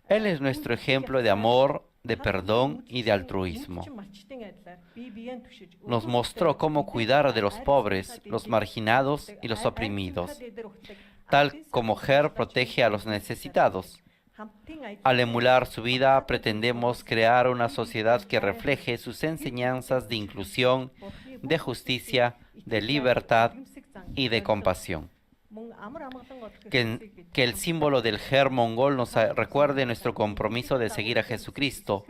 Él es nuestro ejemplo de amor, de perdón y de altruismo. Nos mostró cómo cuidar de los pobres, los marginados y los oprimidos, tal como Ger protege a los necesitados. Al emular su vida, pretendemos crear una sociedad que refleje sus enseñanzas de inclusión, de justicia, de libertad y de compasión. Que el símbolo del Ger mongol nos recuerde nuestro compromiso de seguir a Jesucristo,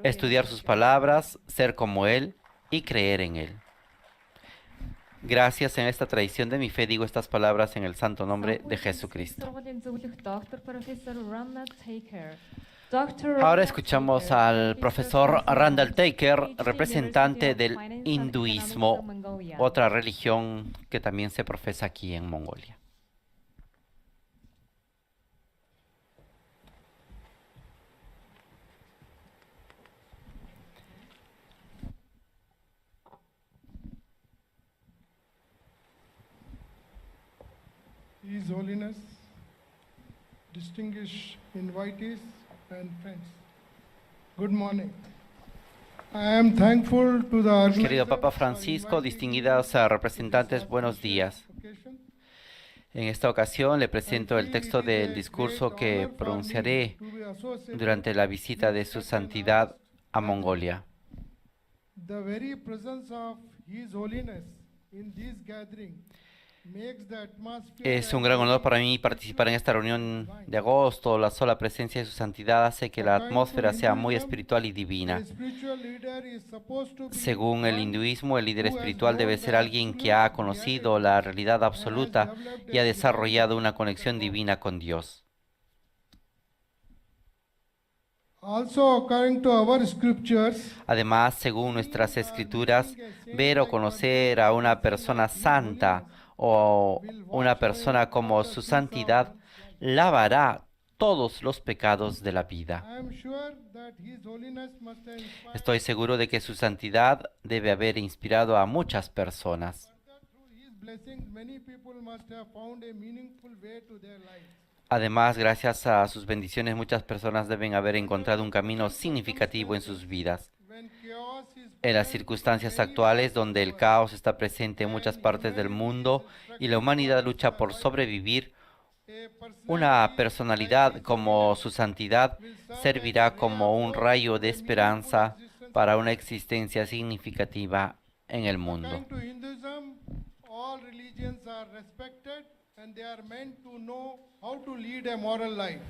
estudiar sus palabras, ser como Él y creer en Él. Gracias, en esta tradición de mi fe digo estas palabras en el santo nombre de Jesucristo. Ahora escuchamos al profesor Randall Taker, representante del hinduismo, otra religión que también se profesa aquí en Mongolia. His Holiness, distinguished invitees and friends, good morning. I am thankful to the organizers Querido Papa for Francisco, inviting distinguidas me representantes, to buenos this días. occasion. En esta ocasión le presento el I texto feel it is del a discurso great que honor for me pronunciaré to be associated durante la visita de su santidad a Mongolia. The very presence of His Holiness in this gathering makes the atmosphere Es un gran honor para mí participar en esta reunión de agosto. La sola presencia de su santidad hace que la atmósfera sea muy espiritual y divina. The spiritual leader is supposed to be Según el one hinduismo, el líder espiritual debe ser alguien que ha conocido la realidad absoluta y ha desarrollado una conexión divina con Dios. Also, according to our scriptures, Además, según nuestras escrituras, ver o conocer a una persona santa o una persona como su santidad lavará todos los pecados de la vida. I am sure that His Holiness must have inspired Estoy seguro de que su santidad debe haber inspirado a muchas personas. that through His blessings, many people must have found a meaningful way to their lives. Además, gracias a sus bendiciones, muchas personas deben haber encontrado un camino significativo en sus vidas. when chaos is En las present circunstancias in many actuales, parts donde of el the caos está presente en muchas and partes del humanity mundo is y la humanidad lucha por survival, sobrevivir, a una personality personalidad like His como Holiness su santidad will serve as a servirá ray como of un hope rayo and de a meaningful esperanza existence para on una earth. existencia significativa en el mundo. According to Hinduism, all religions are respected and they are meant to know how to lead a moral life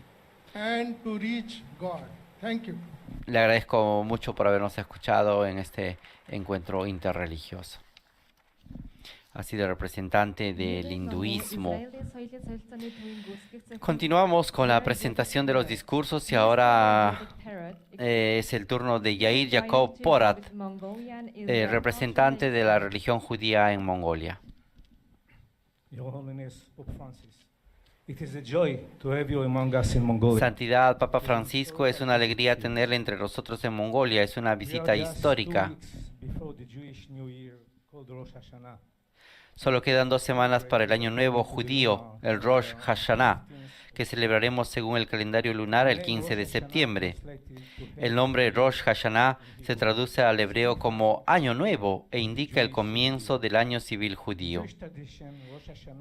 and to reach God. Thank you. Le agradezco mucho por habernos escuchado en este encuentro interreligioso. Ha sido el representante del hinduismo. Continuamos con la presentación de los discursos y ahora es el turno de Yair Jacob Porat, representante de la religión judía en Mongolia. Your Holiness Pope Francis, it is a joy to have you among us in Mongolia. Santidad Papa Francisco, es una alegría tenerle entre nosotros en Mongolia. Es una visita We are just 2 histórica. weeks before the Jewish New Year called Rosh Hashanah. Solo quedan 2 semanas para el año nuevo judío, el Rosh Hashanah, que celebraremos según el calendario lunar el 15 de septiembre. El nombre Rosh Hashanah se traduce al hebreo como Año Nuevo e indica el comienzo del año civil judío.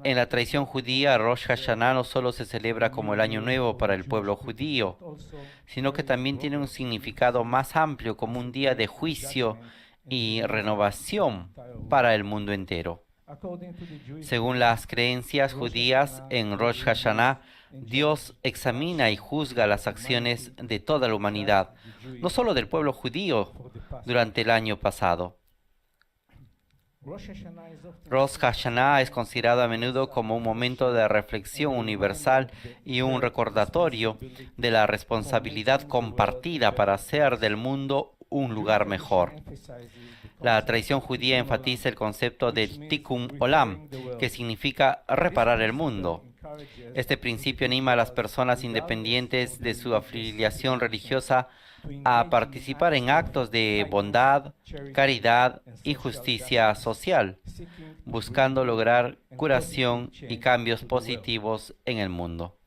En la tradición judía, Rosh Hashanah no solo se celebra como el Año Nuevo para el pueblo judío, sino que también tiene un significado más amplio como un día de juicio y renovación para el mundo entero. Según las creencias judías, en Rosh Hashanah, Dios examina y juzga las acciones de toda la humanidad, no solo del pueblo judío, durante el año pasado. Rosh Hashanah es considerado a menudo como un momento de reflexión universal y un recordatorio de la responsabilidad compartida para hacer del mundo un lugar mejor. La tradición judía enfatiza el concepto de Tikkun Olam, que significa reparar el mundo. Este principio anima a las personas independientes de su afiliación religiosa a participar en actos de bondad, caridad y justicia social, buscando lograr curación y cambios positivos en el mundo.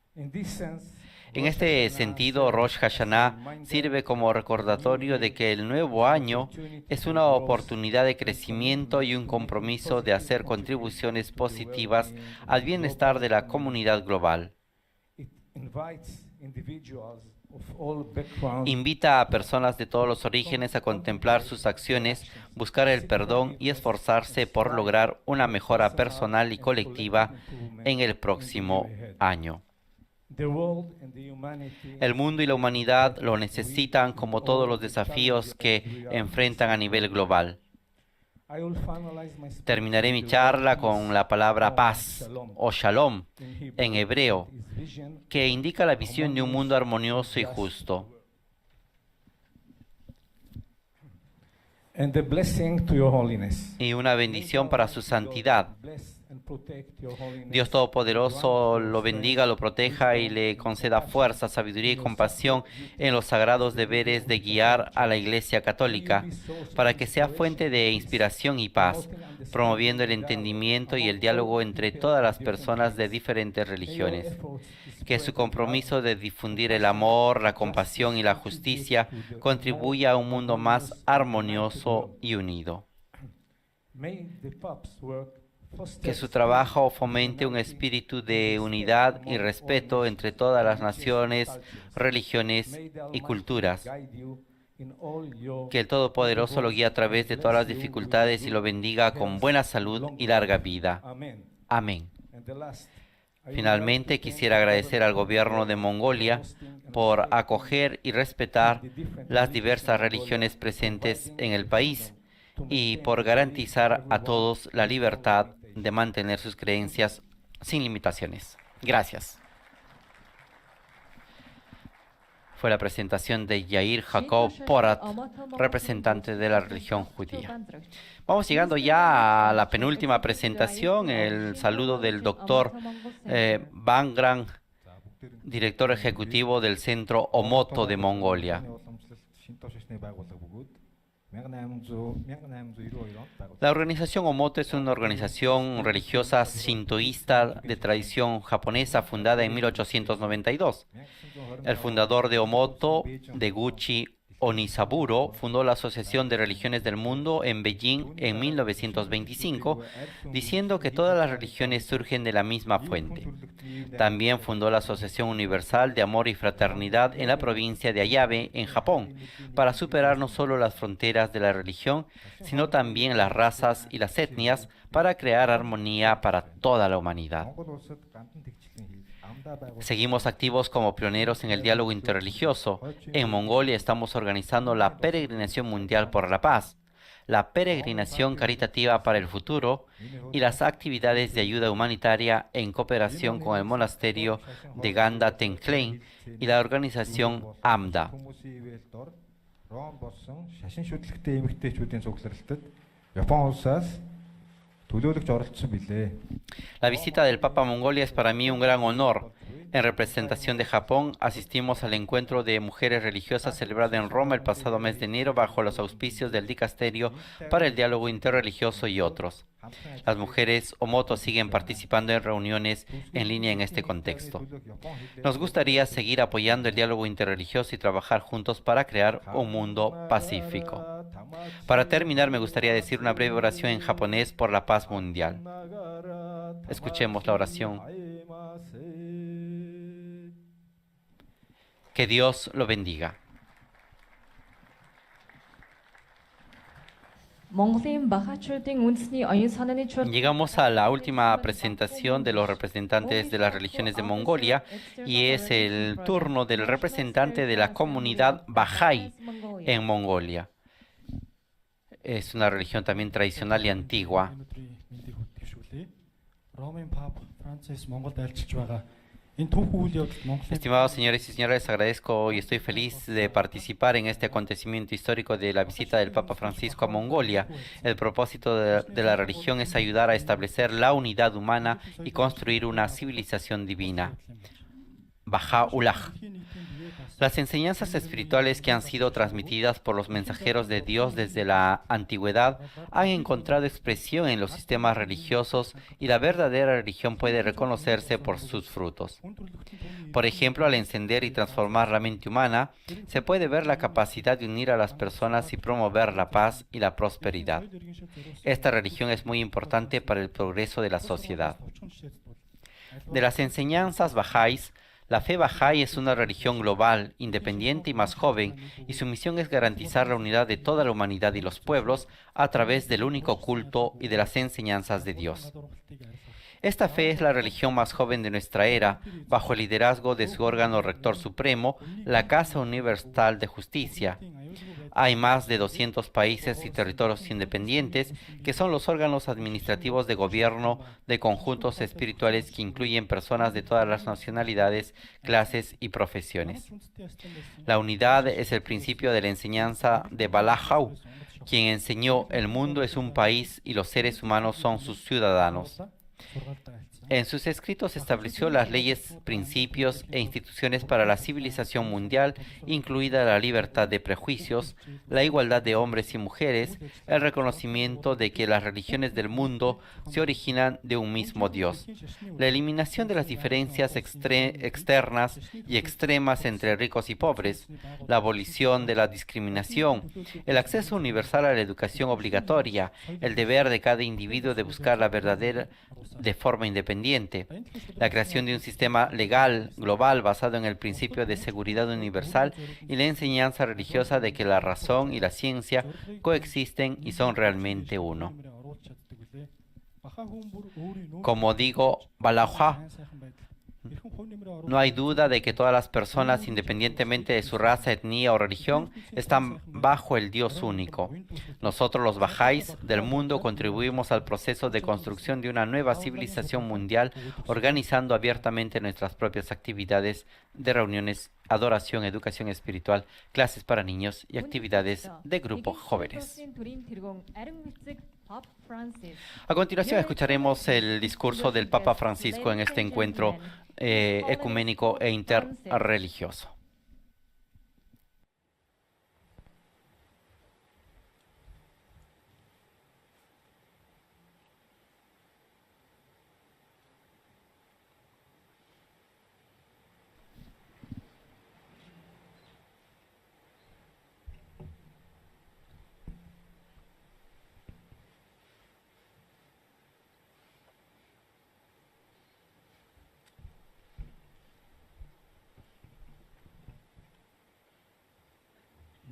En este sentido, Rosh Hashanah sirve como recordatorio de que el nuevo año es una oportunidad de crecimiento y un compromiso de hacer contribuciones positivas al bienestar de la comunidad global. Invita a personas de todos los orígenes a contemplar sus acciones, buscar el perdón y esforzarse por lograr una mejora personal y colectiva en el próximo año. El mundo y la humanidad lo necesitan como todos los desafíos que enfrentan a nivel global. Terminaré mi charla con la palabra paz o shalom en hebreo, que indica la visión de un mundo armonioso y justo. Y una bendición para su santidad. Dios Todopoderoso lo bendiga, lo proteja y le conceda fuerza, sabiduría y compasión en los sagrados deberes de guiar a la Iglesia Católica, para que sea fuente de inspiración y paz, promoviendo el entendimiento y el diálogo entre todas las personas de diferentes religiones. Que su compromiso de difundir el amor, la compasión y la justicia contribuya a un mundo más armonioso y unido. Que su trabajo fomente un espíritu de unidad y respeto entre todas las naciones, religiones y culturas. Que el Todopoderoso lo guíe a través de todas las dificultades y lo bendiga con buena salud y larga vida. Amén. Finalmente, quisiera agradecer al gobierno de Mongolia por acoger y respetar las diversas religiones presentes en el país y por garantizar a todos la libertad de mantener sus creencias sin limitaciones. Gracias. Fue la presentación de Yair Jacob Porat, representante de la religión judía. Vamos llegando ya a la penúltima presentación, el saludo del doctor Bangran, director ejecutivo del Centro Omoto de Mongolia. La organización Omoto es una organización religiosa sintoísta de tradición japonesa fundada en 1892. El fundador de Omoto, Deguchi Onisaburo, fundó la Asociación de Religiones del Mundo en Beijing en 1925, diciendo que todas las religiones surgen de la misma fuente. También fundó la Asociación Universal de Amor y Fraternidad en la provincia de Ayabe, en Japón, para superar no solo las fronteras de la religión, sino también las razas y las etnias, para crear armonía para toda la humanidad. Seguimos activos como pioneros en el diálogo interreligioso. En Mongolia estamos organizando la Peregrinación Mundial por la Paz, la Peregrinación Caritativa para el Futuro y las actividades de ayuda humanitaria en cooperación con el monasterio de Ganda Tengklein y la organización AMDA. La visita del Papa a Mongolia es para mí un gran honor. En representación de Japón, asistimos al encuentro de mujeres religiosas celebrado en Roma el pasado mes de enero bajo los auspicios del Dicasterio para el Diálogo Interreligioso y otros. Las mujeres Omoto siguen participando en reuniones en línea en este contexto. Nos gustaría seguir apoyando el diálogo interreligioso y trabajar juntos para crear un mundo pacífico. Para terminar, me gustaría decir una breve oración en japonés por la paz mundial. Escuchemos la oración. Que Dios lo bendiga. Llegamos a la última presentación de los representantes de las religiones de Mongolia y es el turno del representante de la comunidad Bahá'í en Mongolia. Es una religión también tradicional y antigua. Estimados señores y señoras, les agradezco y estoy feliz de participar en este acontecimiento histórico de la visita del Papa Francisco a Mongolia. El propósito de la religión es ayudar a establecer la unidad humana y construir una civilización divina. Baha'u'lláh. Las enseñanzas espirituales que han sido transmitidas por los mensajeros de Dios desde la antigüedad han encontrado expresión en los sistemas religiosos y la verdadera religión puede reconocerse por sus frutos. Por ejemplo, al encender y transformar la mente humana, se puede ver la capacidad de unir a las personas y promover la paz y la prosperidad. Esta religión es muy importante para el progreso de la sociedad. De las enseñanzas bahá'ís, la fe Bahá'í es una religión global, independiente y más joven, y su misión es garantizar la unidad de toda la humanidad y los pueblos a través del único culto y de las enseñanzas de Dios. Esta fe es la religión más joven de nuestra era, bajo el liderazgo de su órgano rector supremo, la Casa Universal de Justicia. Hay más de 200 países y territorios independientes que son los órganos administrativos de gobierno de conjuntos espirituales que incluyen personas de todas las nacionalidades, clases y profesiones. La unidad es el principio de la enseñanza de Balajau, quien enseñó: el mundo es un país y los seres humanos son sus ciudadanos. En sus escritos estableció las leyes, principios e instituciones para la civilización mundial, incluida la libertad de prejuicios, la igualdad de hombres y mujeres, el reconocimiento de que las religiones del mundo se originan de un mismo Dios, la eliminación de las diferencias externas y extremas entre ricos y pobres, la abolición de la discriminación, el acceso universal a la educación obligatoria, el deber de cada individuo de buscar la verdad de forma independiente, la creación de un sistema legal global basado en el principio de seguridad universal y la enseñanza religiosa de que la razón y la ciencia coexisten y son realmente uno. Como digo, Balajá, no hay duda de que todas las personas, independientemente de su raza, etnia o religión, están bajo el Dios único. Nosotros, los Bahá'ís del mundo, contribuimos al proceso de construcción de una nueva civilización mundial, organizando abiertamente nuestras propias actividades de reuniones, adoración, educación espiritual, clases para niños y actividades de grupos jóvenes. A continuación escucharemos el discurso del Papa Francisco en este encuentro ecuménico e interreligioso.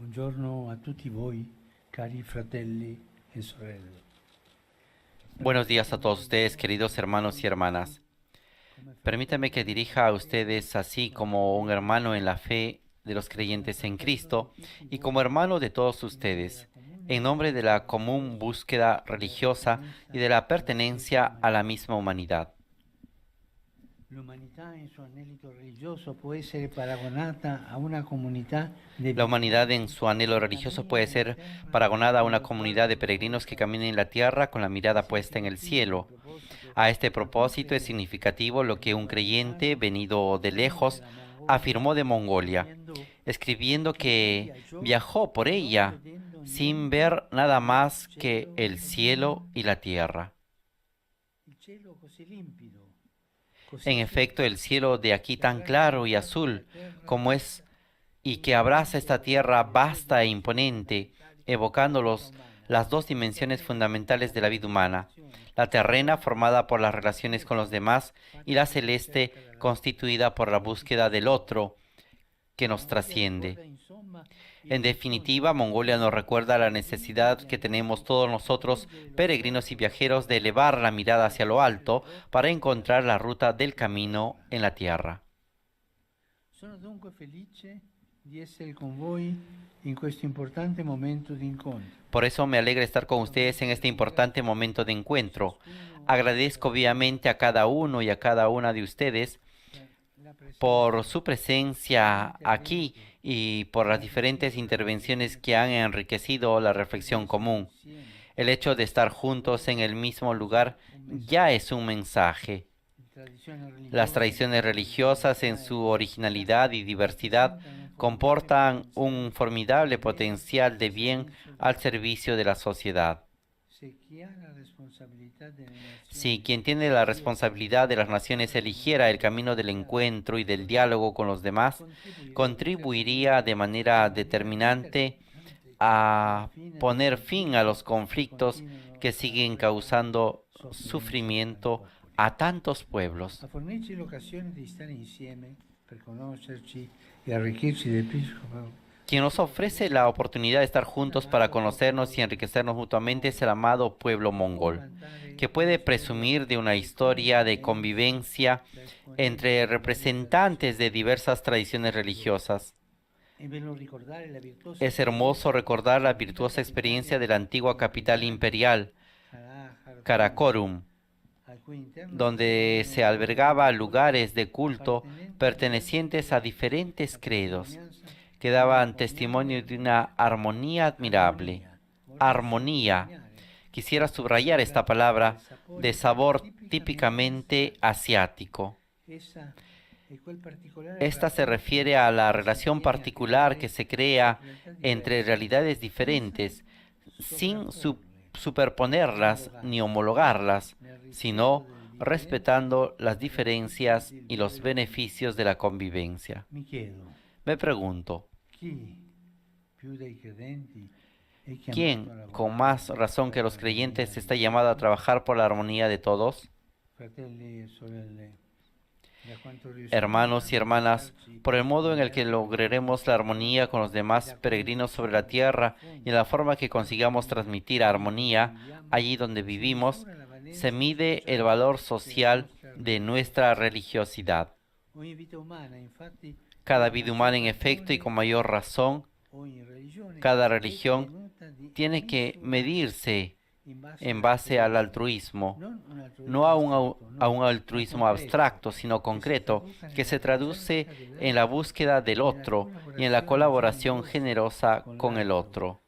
Buongiorno a tutti voi, cari fratelli e sorelle. Buenos días a todos ustedes, queridos hermanos y hermanas. Permítanme que dirija a ustedes así como un hermano en la fe de los creyentes en Cristo y como hermano de todos ustedes, en nombre de la común búsqueda religiosa y de la pertenencia a la misma humanidad. La humanidad en su anhelo religioso puede ser paragonada a una comunidad de peregrinos que caminan en la tierra con la mirada puesta en el cielo. A este propósito es significativo lo que un creyente venido de lejos afirmó de Mongolia, escribiendo que viajó por ella sin ver nada más que el cielo y la tierra. En efecto, el cielo de aquí tan claro y azul como es y que abraza esta tierra vasta e imponente, evocando las dos dimensiones fundamentales de la vida humana, la terrena formada por las relaciones con los demás y la celeste constituida por la búsqueda del otro que nos trasciende. En definitiva, Mongolia nos recuerda la necesidad que tenemos todos nosotros, peregrinos y viajeros, de elevar la mirada hacia lo alto para encontrar la ruta del camino en la tierra. Sono dunque felice di essere con voi in questo importante momento di incontro. Por eso me alegra estar con ustedes en este importante momento de encuentro. Agradezco vivamente a cada uno y a cada una de ustedes por su presencia aquí y por las diferentes intervenciones que han enriquecido la reflexión común. El hecho de estar juntos en el mismo lugar ya es un mensaje. Las tradiciones religiosas en su originalidad y diversidad comportan un formidable potencial de bien al servicio de la sociedad. Si quien tiene la responsabilidad de las naciones eligiera el camino del encuentro y del diálogo con los demás, contribuiría de manera determinante a poner fin a los conflictos que siguen causando sufrimiento a tantos pueblos. A fornirci l'occasione di stare insieme per conoscerci e arricchirci del Episcopo. Quien nos ofrece la oportunidad de estar juntos para conocernos y enriquecernos mutuamente es el amado pueblo mongol, que puede presumir de una historia de convivencia entre representantes de diversas tradiciones religiosas. Es hermoso recordar la virtuosa experiencia de la antigua capital imperial, Karakorum, donde se albergaba lugares de culto pertenecientes a diferentes credos, que daban testimonio de una armonía admirable. Armonía. Quisiera subrayar esta palabra de sabor típicamente asiático. Esta se refiere a la relación particular que se crea entre realidades diferentes, sin superponerlas ni homologarlas, sino respetando las diferencias y los beneficios de la convivencia. Me pregunto, ¿quién, con más razón que los creyentes, está llamado a trabajar por la armonía de todos? Hermanos y hermanas, por el modo en el que lograremos la armonía con los demás peregrinos sobre la tierra y en la forma que consigamos transmitir armonía allí donde vivimos, se mide el valor social de nuestra religiosidad. Cada vida humana, en efecto, y con mayor razón, cada religión tiene que medirse en base al altruismo, no a un altruismo abstracto, sino concreto, que se traduce en la búsqueda del otro y en la colaboración generosa con el otro.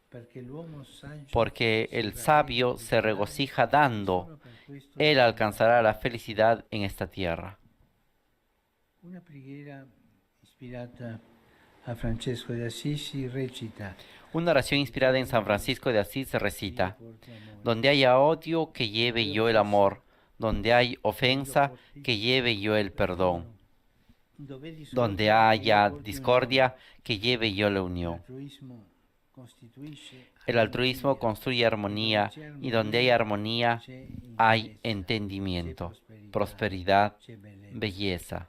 Porque el sabio se regocija dando, él alcanzará la felicidad en esta tierra. Una preghiera ispirata a Francesco de Assisi recita. Una oración inspirada en San Francisco de Asís se recita: donde haya odio, que lleve yo el amor; donde hay ofensa, que lleve yo el perdón; donde haya discordia, que lleve yo la unión. El altruismo construye armonía, y donde hay armonía, hay entendimiento, prosperidad, belleza.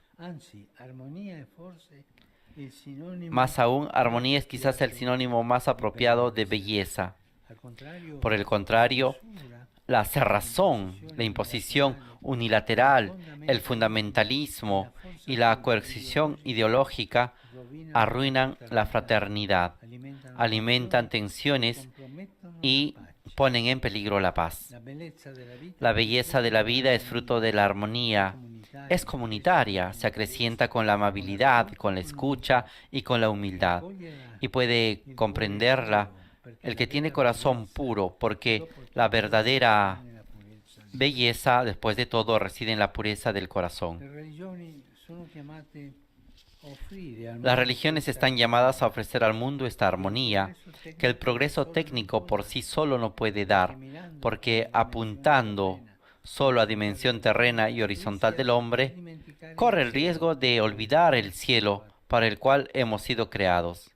Más aún, armonía es quizás el sinónimo más apropiado de belleza. Por el contrario, la cerrazón, la imposición unilateral, el fundamentalismo y la coerción ideológica arruinan la fraternidad, alimentan tensiones y ponen en peligro la paz. La belleza de la vida es fruto de la armonía, es comunitaria, se acrecienta con la amabilidad, con la escucha y con la humildad, y puede comprenderla el que tiene corazón puro, porque la verdadera belleza, después de todo, reside en la pureza del corazón. Las religiones están llamadas a ofrecer al mundo esta armonía que el progreso técnico por sí solo no puede dar, porque apuntando solo a dimensión terrena y horizontal del hombre, corre el riesgo de olvidar el cielo para el cual hemos sido creados.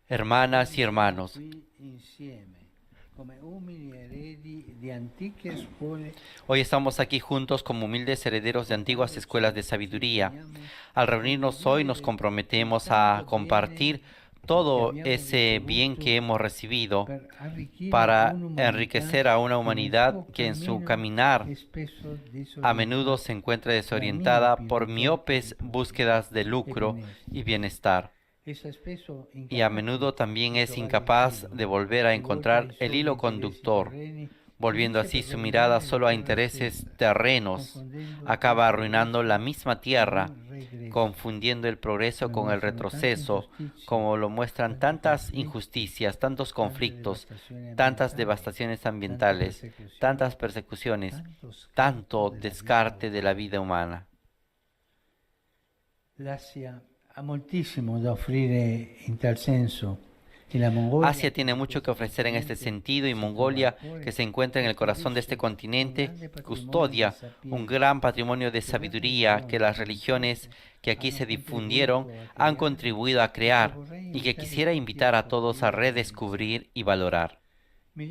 Hermanas y hermanos, hoy estamos aquí juntos como humildes herederos de antiguas escuelas de sabiduría. Al reunirnos hoy nos comprometemos a compartir todo ese bien que hemos recibido para enriquecer a una humanidad que en su caminar a menudo se encuentra desorientada por miopes búsquedas de lucro y bienestar. Y a menudo también es incapaz de volver a encontrar el hilo conductor, volviendo así su mirada solo a intereses terrenos, acaba arruinando la misma tierra, confundiendo el progreso con el retroceso, como lo muestran tantas injusticias, tantos conflictos, tantas devastaciones ambientales, tantas persecuciones, tanto descarte de la vida humana. Asia tiene mucho que ofrecer en este sentido y Mongolia, que se encuentra en el corazón de este continente, custodia un gran patrimonio de sabiduría que las religiones que aquí se difundieron han contribuido a crear y que quisiera invitar a todos a redescubrir y valorar. Me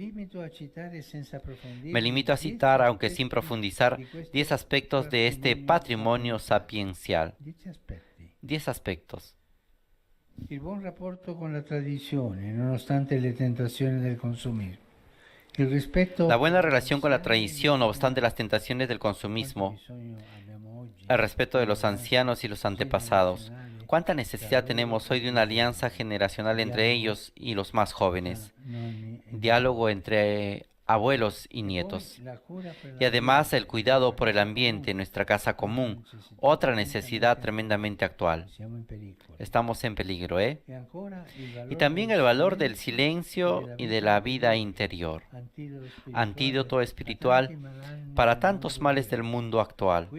limito a citar, aunque sin profundizar, 10 aspectos de este patrimonio sapiencial. 10 aspectos. Il buon rapporto con la tradizione, nonostante le tentazioni del consumismo. La buena relación con la tradición, no obstante las tentaciones del consumismo. El respeto de los ancianos y los antepasados. ¿Cuánta necesidad tenemos hoy de una alianza generacional entre ellos y los más jóvenes? Diálogo entre abuelos y nietos. Y además el cuidado por el ambiente, nuestra casa común, otra necesidad tremendamente actual. Estamos en peligro, ¿eh? Y también el valor del silencio y de la vida interior. Antídoto espiritual para tantos males del mundo actual.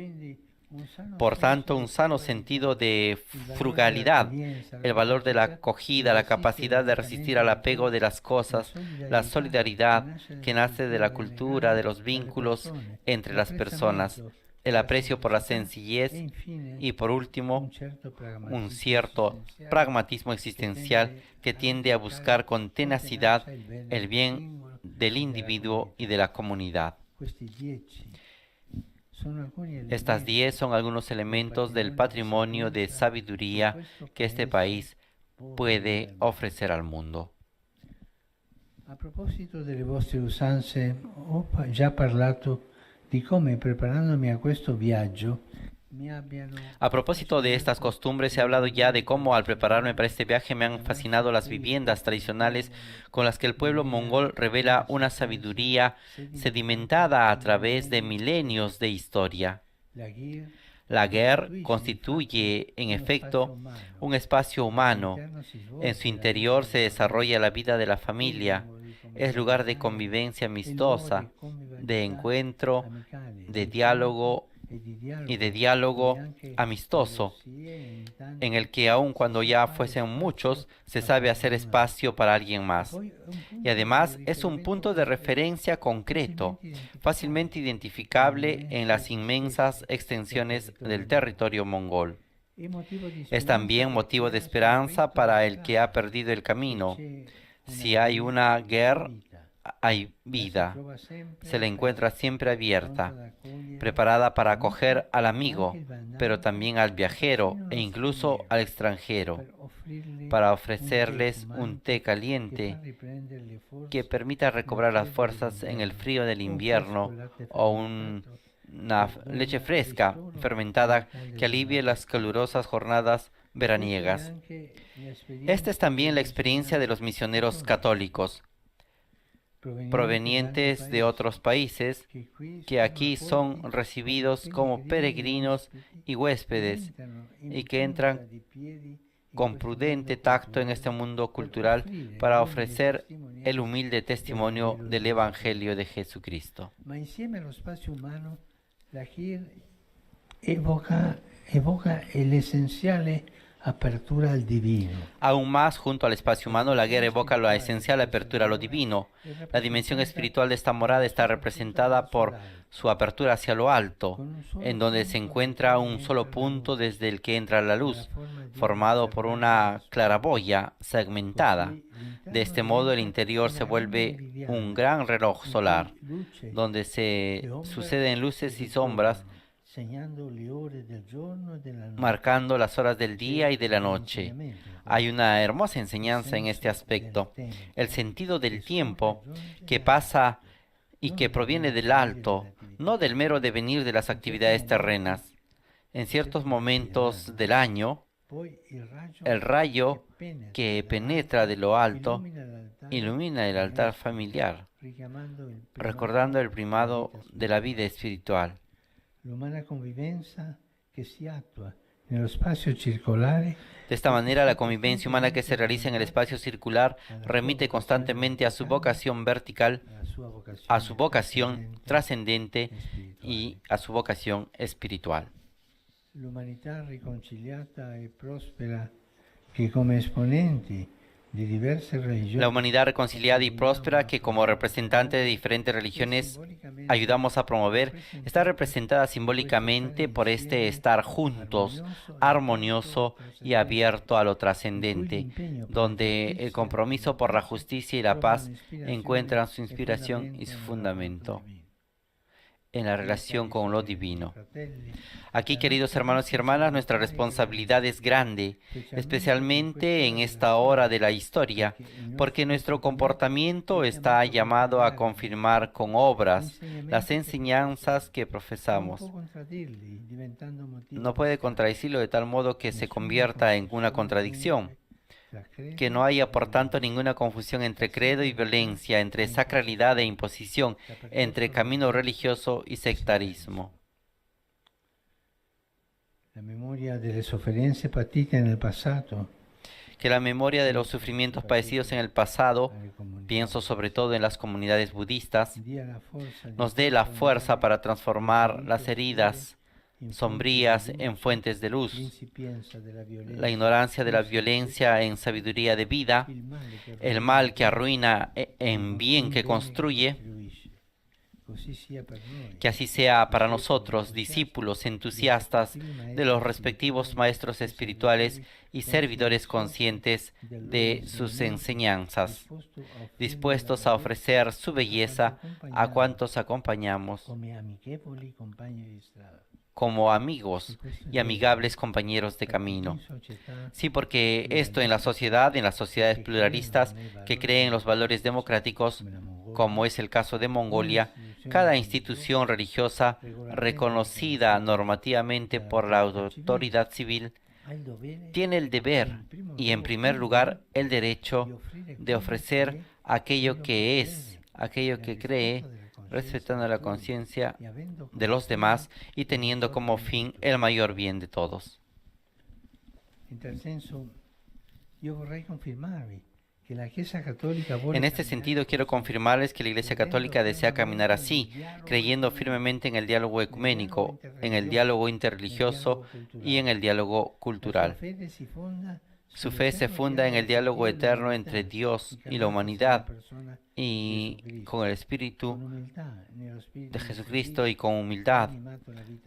Por tanto, un sano sentido de frugalidad, el valor de la acogida, la capacidad de resistir al apego de las cosas, la solidaridad que nace de la cultura, de los vínculos entre las personas, el aprecio por la sencillez y, por último, un cierto pragmatismo existencial que tiende a buscar con tenacidad el bien del individuo y de la comunidad. Estas 10 son algunos elementos del patrimonio de sabiduría que este país puede ofrecer al mundo. A proposito delle vostre usanze, ho già parlato di come preparandomi a questo viaggio A propósito de estas costumbres, he hablado ya de cómo al prepararme para este viaje me han fascinado las viviendas tradicionales con las que el pueblo mongol revela una sabiduría sedimentada a través de milenios de historia. La guerra constituye, en efecto, un espacio humano. En su interior se desarrolla la vida de la familia. Es lugar de convivencia amistosa, de encuentro, de diálogo amistoso, en el que aun cuando ya fuesen muchos, se sabe hacer espacio para alguien más. Y además es un punto de referencia concreto, fácilmente identificable en las inmensas extensiones del territorio mongol. Es también motivo de esperanza para el que ha perdido el camino. Si hay una guerra, hay vida. Se le encuentra siempre abierta, preparada para acoger al amigo, pero también al viajero e incluso al extranjero, para ofrecerles un té caliente que permita recobrar las fuerzas en el frío del invierno o una leche fresca, fermentada, que alivie las calurosas jornadas veraniegas. Esta es también la experiencia de los misioneros católicos provenientes de otros países que aquí son recibidos como peregrinos y huéspedes y que entran con prudente tacto en este mundo cultural para ofrecer el humilde testimonio del Evangelio de Jesucristo. Ma insieme allo spazio umano, la GIR evoca l'essenziale apertura al divino. Aún más, junto al espacio humano, la guerra evoca la esencial apertura a lo divino. La dimensión espiritual de esta morada está representada por su apertura hacia lo alto, en donde se encuentra un solo punto desde el que entra la luz, formado por una claraboya segmentada. De este modo, el interior se vuelve un gran reloj solar, donde se suceden luces y sombras, marcando las horas del día y de la noche. Hay una hermosa enseñanza en este aspecto. El sentido del tiempo que pasa y que proviene del alto, no del mero devenir de las actividades terrenas. En ciertos momentos del año, el rayo que penetra de lo alto ilumina el altar familiar, recordando el primado de la vida espiritual. L'umana convivenza che si attua nello spazio circolare. De esta manera, la convivencia humana que se realiza en el espacio circular remite constantemente a su vocación vertical, a su vocación trascendente y a su vocación espiritual. L'umanità riconciliata e prospera che come esponenti di diverse religioni. La humanidad reconciliada y próspera que como representante de diferentes religiones ayudamos a promover está representada simbólicamente por este estar juntos, armonioso y abierto a lo trascendente, donde el compromiso por la justicia y la paz encuentran su inspiración y su fundamento en la relación con lo divino. Aquí, queridos hermanos y hermanas, nuestra responsabilidad es grande, especialmente en esta hora de la historia, porque nuestro comportamiento está llamado a confirmar con obras las enseñanzas que profesamos. No puede contradecirlo de tal modo que se convierta en una contradicción. Que no haya, por tanto, ninguna confusión entre credo y violencia, entre sacralidad e imposición, entre camino religioso y sectarismo. La memoria delle sofferenze patite nel passato. Que la memoria de los sufrimientos padecidos en el pasado, pienso sobre todo en las comunidades budistas, nos dé la fuerza para transformar las heridas sombrías en fuentes de luz, la ignorancia de la violencia en sabiduría de vida, el mal que arruina en bien que construye. Que así sea para nosotros, discípulos entusiastas de los respectivos maestros espirituales y servidores conscientes de sus enseñanzas, dispuestos a ofrecer su belleza a cuantos acompañamos como amigos y amigables compañeros de camino. Sí, porque esto en las sociedades pluralistas que creen los valores democráticos, como es el caso de Mongolia, cada institución religiosa reconocida normativamente por la autoridad civil tiene el deber y en primer lugar el derecho de ofrecer aquello que es, aquello que cree, respetando la conciencia de los demás y teniendo como fin el mayor bien de todos. En este sentido, quiero confirmarles que la Iglesia Católica desea caminar así, creyendo firmemente en el diálogo ecuménico, en el diálogo interreligioso y en el diálogo cultural. Su fe se funda en el diálogo eterno entre Dios y la humanidad y con el Espíritu de Jesucristo y con humildad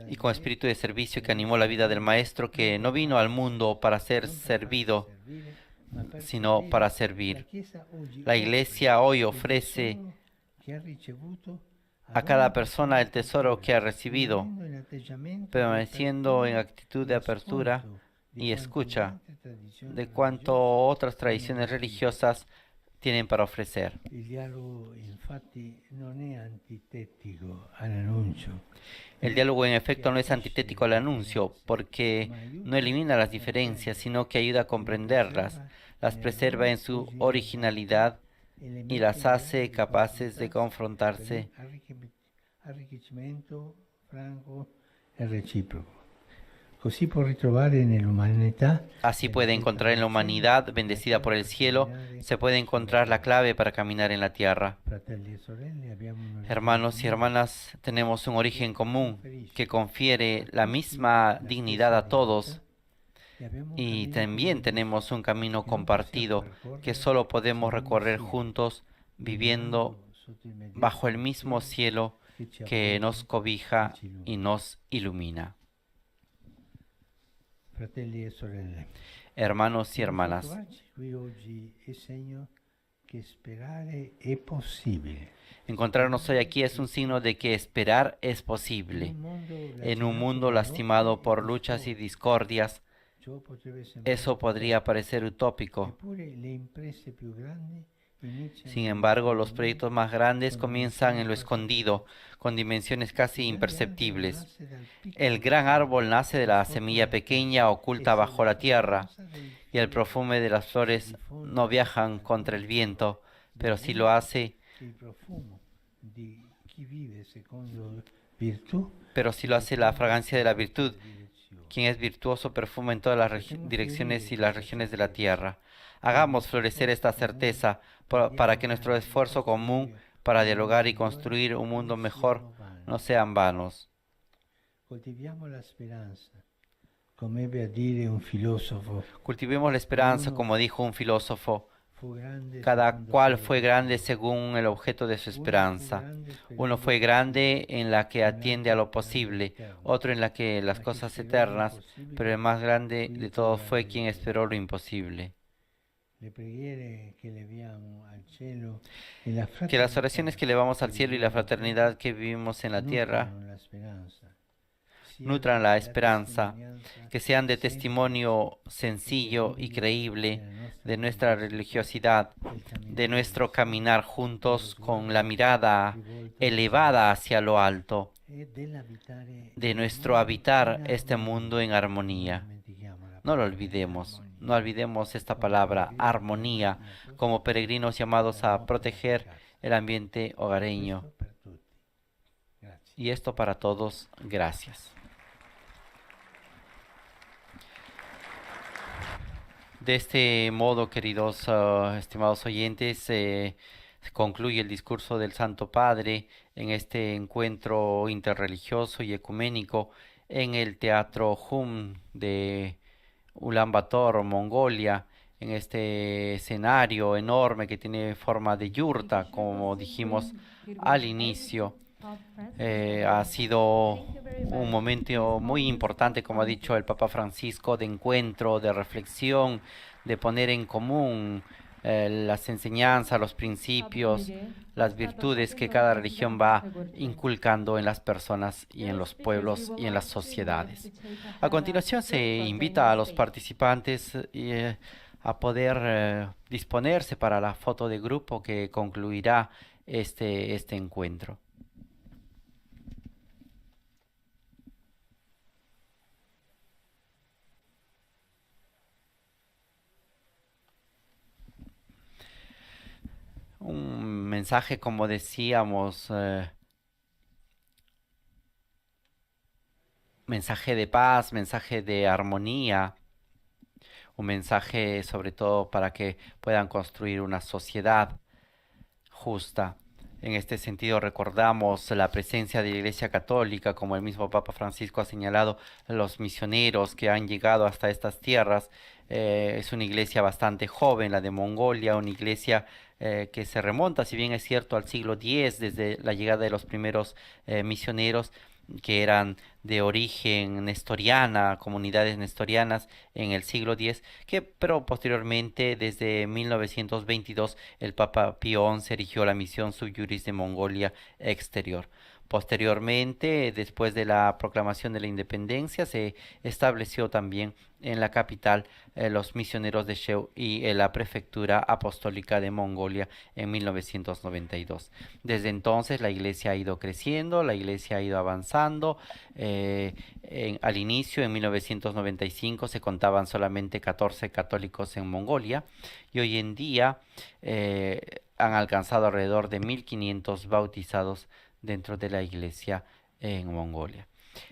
y con espíritu de servicio que animó la vida del Maestro, que no vino al mundo para ser servido, sino para servir. La Iglesia hoy ofrece a cada persona el tesoro que ha recibido, permaneciendo en actitud de apertura y escucha de cuánto otras tradiciones religiosas tienen para ofrecer. Il dialogo infatti non è antitetico all'annuncio. El diálogo en efecto no es antitético al anuncio, porque no elimina las diferencias, sino que ayuda a comprenderlas, las preserva en su originalidad y las hace capaces de confrontarse. Arricchimento franco e reciproco. Così può ritrovare nell'umanità. Así puede encontrar en la humanidad, bendecida por el cielo, se puede encontrar la clave para caminar en la tierra. Hermanos y hermanas, tenemos un origen común que confiere la misma dignidad a todos y también tenemos un camino compartido que solo podemos recorrer juntos, viviendo bajo el mismo cielo que nos cobija y nos ilumina. Fratelli e sorelle, Hermanos y hermanas, trovarci qui oggi è segno che sperare è possibile. encontrarnos hoy aquí es un signo de que esperar es posible. En un mundo lastimado por luchas y discordias, Ciò potrebbe sembrare, eso podría parecer utópico. eppure le imprese più grandi iniziano Sin embargo, los proyectos más grandes comienzan en lo escondido, con dimensiones casi imperceptibles. El gran árbol nace de la semilla pequeña oculta bajo la tierra, y el perfume de las flores no viajan contra el viento, pero sí lo hace, il profumo di chi vive secondo virtù. pero sí lo hace la fragancia de la virtud. Quien es virtuoso perfuma en todas las direcciones y las regiones de la tierra. Hagamos florecer esta certeza para que nuestro esfuerzo común para dialogar y construir un mundo mejor no sean vanos. Coltiviamo la speranza, come ebbe a dire un filosofo. Cultivemos la esperanza, como dijo un filósofo. Fu grande Cada secondo cual quello fue che grande fu. según el objeto de su Uno fu esperanza. grande sperando Uno fue grande en la que atiende a lo posible, otro en la que las cosas eternas, pero el más grande de todos fue quien esperó lo imposible. le preghiere che leviamo al cielo e la Que las oraciones que elevamos al cielo y la fraternidad que vivimos en la tierra nutrano la speranza, nutran la esperanza, testimonianza que sean de testimonio sencillo y creíble de nuestra religiosidad, de nuestro caminar juntos con la mirada elevada hacia lo alto, e dell'abitare de nuestro habitar este mundo en armonía. No lo olvidemos, no olvidemos esta palabra, armonía, como peregrinos llamados a proteger el ambiente hogareño. per tutti. Grazie. Y esto para todos, gracias. De este modo, queridos estimados oyentes, concluye el discurso del Santo Padre en este encuentro interreligioso y ecuménico en el Teatro Hum de Ulaanbaatar, Mongolia, en este escenario enorme que tiene forma de yurta, como dijimos al inicio. Ha sido un momento muy importante, como ha dicho el Papa Francisco, de encuentro, de reflexión, de poner en común las enseñanzas, los principios, las virtudes que cada religión va inculcando en las personas y en los pueblos y en las sociedades. A continuación se invita a los participantes a poder disponerse para la foto de grupo que concluirá este encuentro. Un mensaje, como decíamos, mensaje de paz, mensaje de armonía, un mensaje sobre todo para que puedan construir una sociedad justa. En este sentido recordamos la presencia de la Iglesia Católica, como el mismo Papa Francisco ha señalado, los misioneros que han llegado hasta estas tierras. Es una iglesia bastante joven, la de Mongolia, una iglesia que se remonta, si bien es cierto, al siglo X, desde la llegada de los primeros misioneros, que eran de origen nestoriana, comunidades nestorianas en el siglo X, pero posteriormente, desde 1922, el Papa Pío XI erigió la misión Sub Juris de Mongolia Exterior. Posteriormente, después de la proclamación de la independencia, se estableció también en la capital los misioneros de Sheu y la prefectura apostólica de Mongolia en 1992. Desde entonces la iglesia ha ido creciendo, la iglesia ha ido avanzando. Al inicio, en 1995, se contaban solamente 14 católicos en Mongolia y hoy en día han alcanzado alrededor de 1.500 bautizados dentro de la iglesia en Mongolia.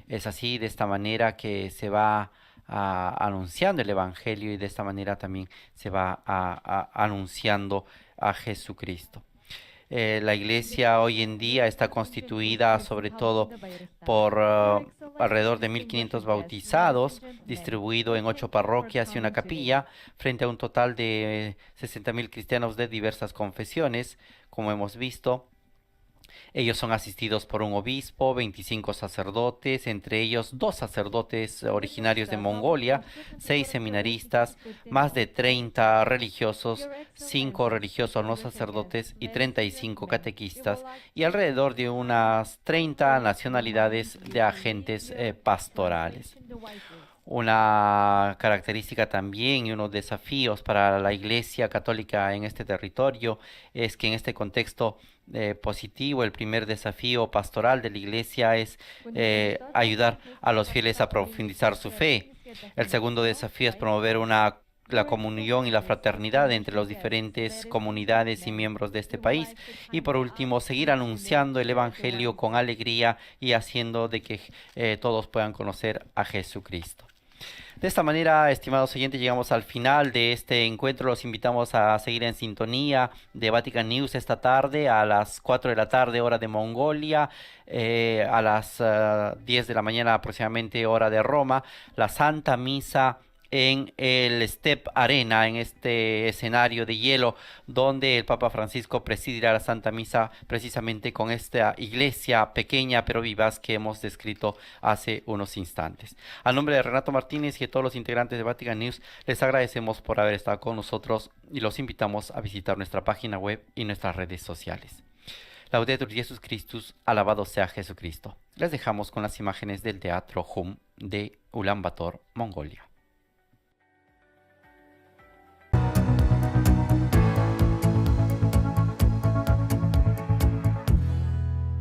Es así, de esta manera, que se va anunciando el Evangelio y de esta manera también se va anunciando a Jesucristo. La iglesia hoy en día está constituida sobre todo por alrededor de 1.500 bautizados, distribuido en 8 parroquias y una capilla, frente a un total de 60.000 cristianos de diversas confesiones, como hemos visto. Ellos son asistidos por un obispo, 25 sacerdotes, entre ellos 2 sacerdotes originarios de Mongolia, 6 seminaristas, más de 30 religiosos, 5 religiosos no sacerdotes y 35 catequistas, y alrededor de unas 30 nacionalidades de agentes pastorales. Una característica también y unos desafíos para la Iglesia Católica en este territorio es que en este contexto positivo, el primer desafío pastoral de la Iglesia es ayudar a los fieles a profundizar su fe. El segundo desafío es promover la comunión y la fraternidad entre las diferentes comunidades y miembros de este país. Y por último, seguir anunciando el Evangelio con alegría y haciendo de que todos puedan conocer a Jesucristo. De esta manera, estimados oyentes, llegamos al final de este encuentro. Los invitamos a seguir en sintonía de Vatican News esta tarde a las 4 de la tarde, hora de Mongolia, a las 10 de la mañana aproximadamente, hora de Roma, la Santa Misa en el Step Arena, en este escenario de hielo, donde el Papa Francisco presidirá la Santa Misa precisamente con esta iglesia pequeña pero vivaz que hemos descrito hace unos instantes. A nombre de Renato Martínez y de todos los integrantes de Vatican News, les agradecemos por haber estado con nosotros y los invitamos a visitar nuestra página web y nuestras redes sociales. Laudetur Jesus Christus, alabado sea Jesucristo. Les dejamos con las imágenes del Teatro Hum de Ulaanbaatar, Mongolia.